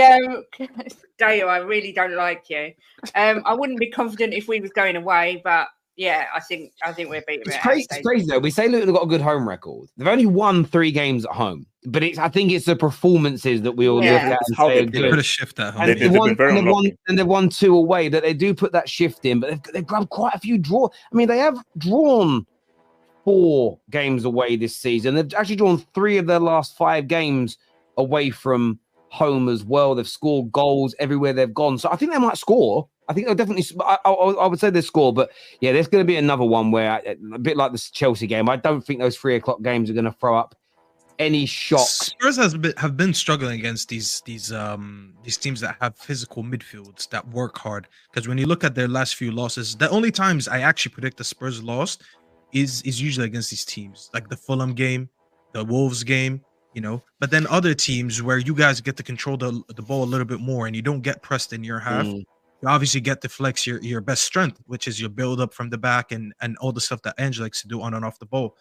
Dale, I really don't like you. I wouldn't be confident if we was going away, but yeah, I think we're beating. It's crazy though. We say Luton have got a good home record. They've only won 3 games at home, but I think it's the performances that we all look at and say they put a shift at home. And they've won 2 away. That they do put that shift in, but they've grabbed quite a few draws. I mean, they have drawn 4 games away this season. They've actually drawn 3 of their last 5 games away from home as well. They've scored goals everywhere they've gone. So I think they might score. I think they'll definitely. I would say they score, but yeah, there's going to be another one where, a bit like this Chelsea game, I don't think those 3 o'clock games are going to throw up any shocks. Spurs have been struggling against these teams that have physical midfields that work hard. Because when you look at their last few losses, the only times I actually predict the Spurs lost is usually against these teams, like the Fulham game, the Wolves game. But then other teams where you guys get to control the ball a little bit more and you don't get pressed in your half. You obviously get to flex your best strength, which is your build up from the back and all the stuff that Ange likes to do on and off the ball.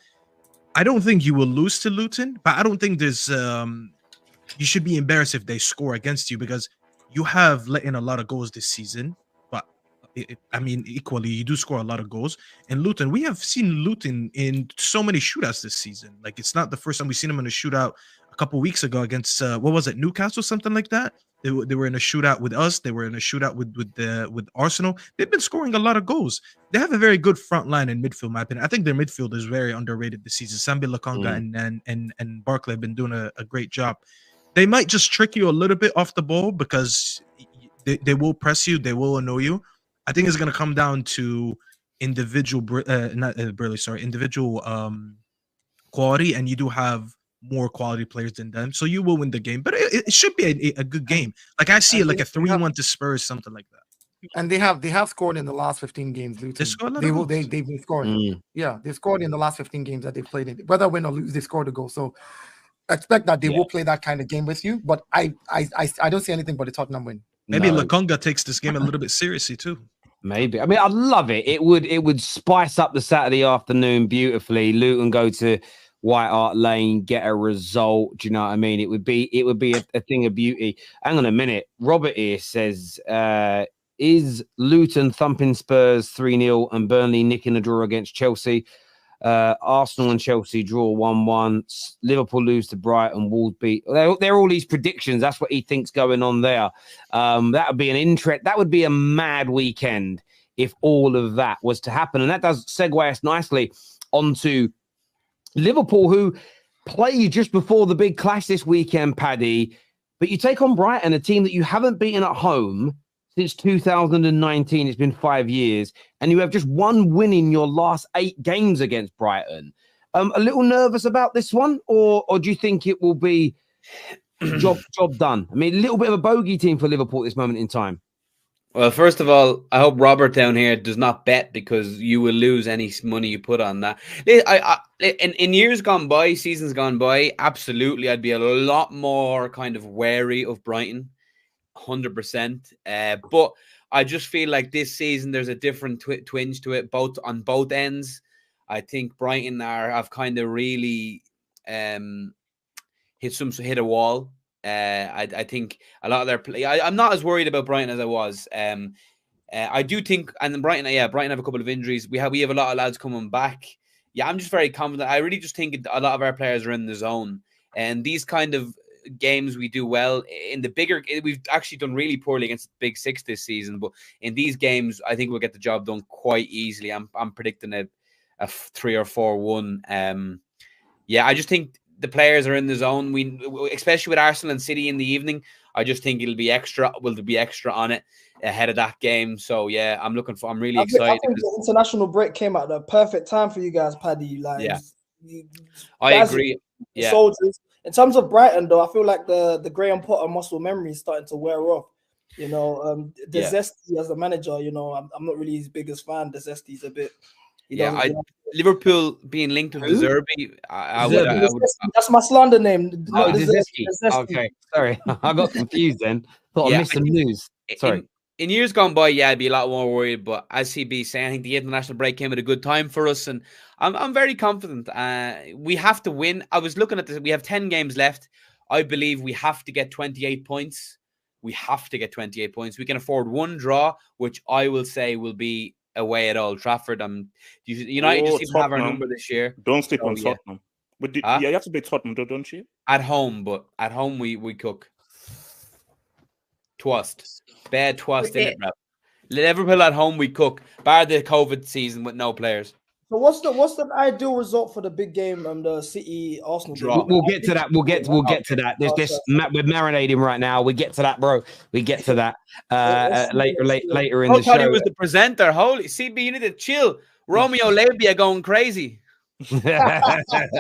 I don't think you will lose to Luton, but I don't think there's you should be embarrassed if they score against you because you have let in a lot of goals this season. But equally, you do score a lot of goals. And Luton, we have seen Luton in so many shootouts this season. Like, it's not the first time we've seen them in a shootout a couple weeks ago against Newcastle, something like that. They were in a shootout with us. They were in a shootout with Arsenal. They've been scoring a lot of goals. They have a very good front line in midfield, in my opinion. I think their midfield is very underrated this season. Sambi Lokonga and Barkley have been doing a great job. They might just trick you a little bit off the ball because they will press you. They will annoy you. I think it's going to come down to individual quality, and you do have more quality players than them, so you will win the game. But it should be a good game. Like, I see it like a 3-1 to Spurs, something like that. And they have scored in the last 15 games. Luton. They've been scoring. Yeah, they've scored in the last 15 games that they've played in. Whether win or lose, they scored a goal. So expect that they will play that kind of game with you. But I don't see anything but the Tottenham win. Maybe No. Lukonga takes this game a little bit seriously too. Maybe. I mean, I'd love it. It would spice up the Saturday afternoon beautifully. Luton go to White Hart Lane, get a result. Do you know what I mean? It would be a thing of beauty. Hang on a minute. Robert here says, is Luton thumping Spurs 3-0 and Burnley nicking a draw against Chelsea? Arsenal and Chelsea draw 1-1. Liverpool lose to Brighton. Wolves beat. They're all these predictions. That's what he thinks going on there. That would be an interest. That would be a mad weekend if all of that was to happen. And that does segue us nicely onto Liverpool, who play just before the big clash this weekend, Paddy. But you take on Brighton, a team that you haven't beaten at home since 2019. It's been 5 years, and you have just one win in your last 8 games against Brighton. A little nervous about this one, or do you think it will be job done? I mean, a little bit of a bogey team for Liverpool at this moment in time. Well, first of all, I hope Robert down here does not bet, because you will lose any money you put on that. In years gone by, seasons gone by, absolutely, I'd be a lot more kind of wary of Brighton. 100%. But I just feel like this season there's a different twinge to it, on both ends. I think Brighton have kind of really hit a wall. I think a lot of their play. I'm not as worried about Brighton as I was. I do think, and Brighton have a couple of injuries. We have a lot of lads coming back. Yeah, I'm just very confident. I really just think a lot of our players are in the zone, and these kind of games we do well. In the bigger, we've actually done really poorly against the Big Six this season, but in these games I think we'll get the job done quite easily. I'm predicting a 3 or 4-1. Yeah, I just think the players are in the zone. We, especially with Arsenal and City in the evening, I just think we'll be extra on it ahead of that game. So yeah, I'm really excited. I think the international break came at the perfect time for you guys, Paddy. Yeah, I agree. Yeah. Soldiers. In terms of Brighton, though, I feel like the Graham Potter muscle memory is starting to wear off. You know, Zesty as a manager, you know, I'm not really his biggest fan. Zesty's a bit. Liverpool being linked with De Zerbi, I would. That's my slander name. Zesty. Okay, sorry, I got confused then. Thought I missed some news. Sorry. In years gone by, I'd be a lot more worried. But as CB saying, I think the international break came at a good time for us, and I'm very confident. We have to win. I was looking at this. We have 10 games left. I believe we have to get 28 points. We have to get 28 points. We can afford one draw, which I will say will be away at Old Trafford. United just seem to have our number this year. Don't sleep on Tottenham. But you have to beat Tottenham, don't you? At home, but at home we cook. Bad twist in it, bro. Liverpool at home we cook. Bar the COVID season with no players. So what's the ideal result for the big game and the City Arsenal game? We'll get to that. We'll get to that. We're marinating right now. We get to that, bro. We get to that later in the show. I thought he was the presenter. Holy CB, you need to chill. Romeo Labia going crazy. I think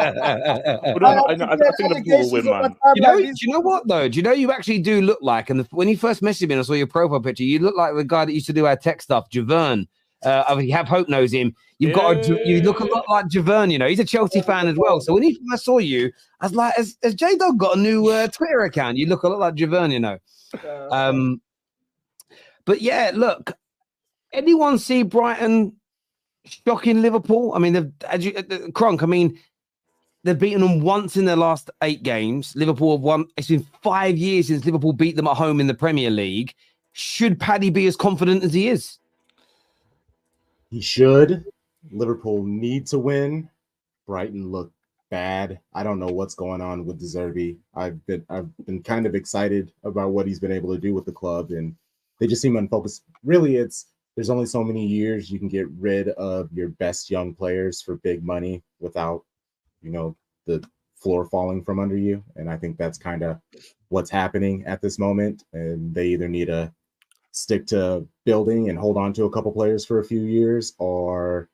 Liverpool will win, man. Do you know what though? Do you know you actually do look like? And when you first messaged me and I saw your profile picture, you look like the guy that used to do our tech stuff, Javern. You have Hope knows him. You look a lot like Javern. You know, he's a Chelsea fan as well. So when he first saw you, I was like, has J Dog got a new Twitter account? You look a lot like Javern, you know. But yeah, look, anyone see Brighton shocking Liverpool? I mean, Kronk, I mean, they've beaten them once in their last 8 games. Liverpool have won. It's been 5 years since Liverpool beat them at home in the Premier League. Should Paddy be as confident as he is? He should. Liverpool need to win. Brighton look bad. I don't know what's going on with De Zerbi. I've been kind of excited about what he's been able to do with the club, and they just seem unfocused. Really, there's only so many years you can get rid of your best young players for big money without, the floor falling from under you. And I think that's kind of what's happening at this moment. And they either need to stick to building and hold on to a couple players for a few years, or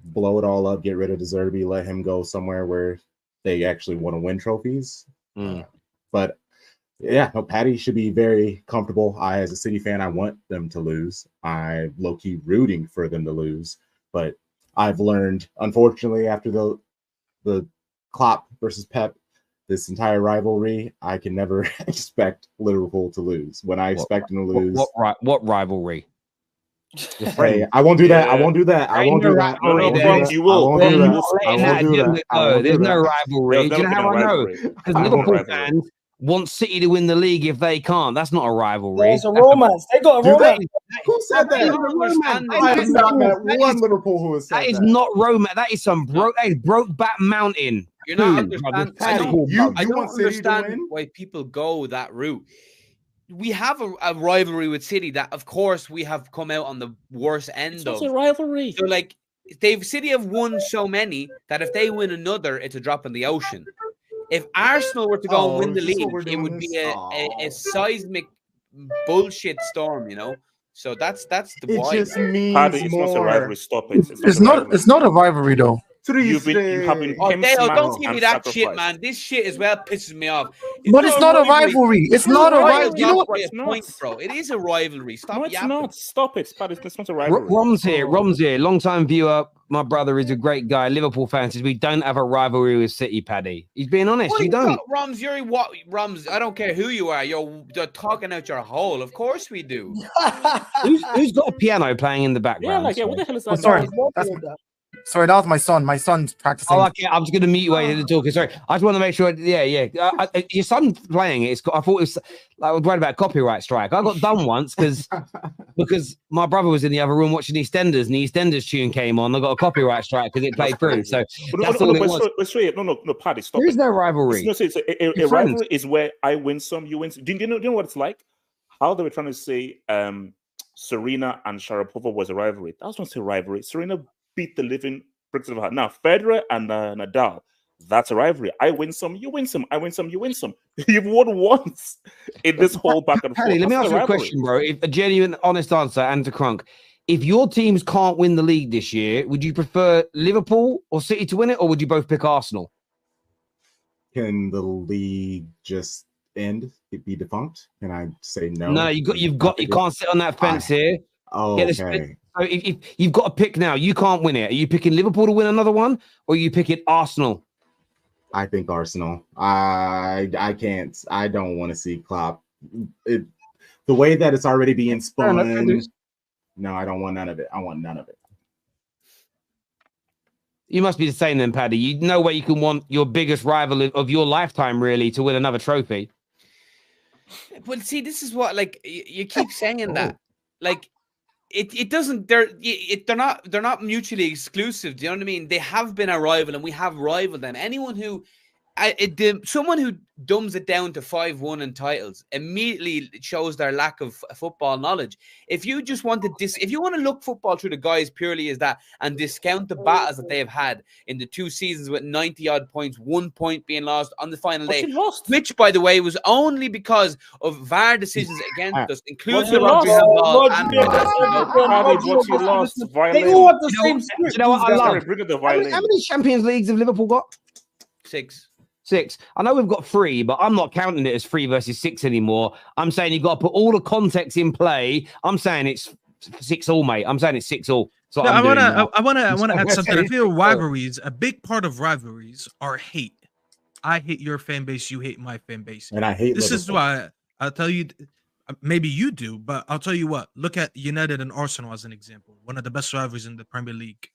blow it all up, get rid of De Zerbi, let him go somewhere where they actually want to win trophies. But yeah, no, Paddy should be very comfortable. As a City fan, I want them to lose. I'm low-key rooting for them to lose. But I've learned, unfortunately, after the Klopp versus Pep this entire rivalry, I can never expect Liverpool to lose. When I expect them to lose, what rivalry? Hey, I won't do that. I won't do that. I won't do that. No, I won't do that. you will. I won't do You that. will. I won't do that. I won't There's do no that. rivalry. Do you know how I know? Because Liverpool fans want City to win the league if they can't. That's not a rivalry. There's a romance. They got a romance. Who said that? I have not met one Liverpool who has said that. That is not romance. That is some broke. That is Brokeback Mountain. You're not understanding. I don't understand why people go that route. We have a rivalry with City that, of course, we have come out on the worst end of. It's a rivalry. So, like, City have won so many that if they win another, it's a drop in the ocean. If Arsenal were to go and win the league, it would be a seismic bullshit storm, you know. So that's the why. It just means it's not a rivalry. Stop it. It's not a rivalry though. You have been Dale, don't give me that shit, man. This shit as well pisses me off. But it's not a rivalry. It's not a rivalry. You know what? Bro, it is a rivalry. Stop. No, it's not. Stop it. It's not a rivalry. Rom's here. Long-time viewer. My brother is a great guy. Liverpool fan says we don't have a rivalry with City, Paddy. He's being honest. You don't. Roms, Roms, I don't care who you are. You're talking out your hole. Of course we do. Who's got a piano playing in the background? What the hell is that? Sorry, that was my son. My son's practicing. Oh, okay. I'm just going to mute you while you're talking. Sorry. I just want to make sure. Yeah. Your son's playing it. I thought it was. I was worried about copyright strike. I got done once because my brother was in the other room watching EastEnders, and the EastEnders tune came on. I got a copyright strike because it played through. So that's all it was. No, Paddy, stop. There is no rivalry. A rivalry is where I win some, you win some. Do you know what it's like? How they were trying to say Serena and Sharapova was a rivalry. That was not a rivalry. Serena beat the living bricks of her. Now, Federer and Nadal, that's a rivalry. I win some, you win some. I win some, you win some. You've won once in this whole back and forth. Paddy, let me ask you a question, bro. A genuine, honest answer, and to Crunk. If your teams can't win the league this year, would you prefer Liverpool or City to win it, or would you both pick Arsenal? Can the league just end? It be defunct? Can I say no? No, you can't sit on that fence here. Oh, okay. So if you've got to pick now, you can't win it. Are you picking Liverpool to win another one, or are you picking Arsenal? I think Arsenal. I can't. I don't want to see Klopp. The way that it's already being spun. No, I don't want none of it. I want none of it. You must be the same then, Paddy. You know where you can want your biggest rival of your lifetime, really, to win another trophy. But see, this is what, like, you keep saying that, like. It doesn't. They're not mutually exclusive. Do you know what I mean? They have been a rival, and we have rivaled them. Anyone who, someone who dumbs it down to 5-1 in titles immediately shows their lack of football knowledge. If you just want to if you want to look football through the guys purely as that and discount the battles that they have had in the 2 seasons with 90-odd points, 1 point being lost on the final day, which, by the way, was only because of VAR decisions against us, including the rugby handball and They all have the same script. You know what I love? How many Champions Leagues have Liverpool got? 6. I know we've got 3, but I'm not counting it as 3 versus 6 anymore. I'm saying you've got to put all the context in play. I'm saying it's 6-all, mate. I'm saying it's 6-all. So I want to add something. I feel rivalries, a big part of rivalries are hate. I hate your fan base, you hate my fan base. And I hate this. Liverpool. Is why I'll tell you, maybe you do, but I'll tell you what. Look at United and Arsenal as an example. One of the best rivalries in the Premier League.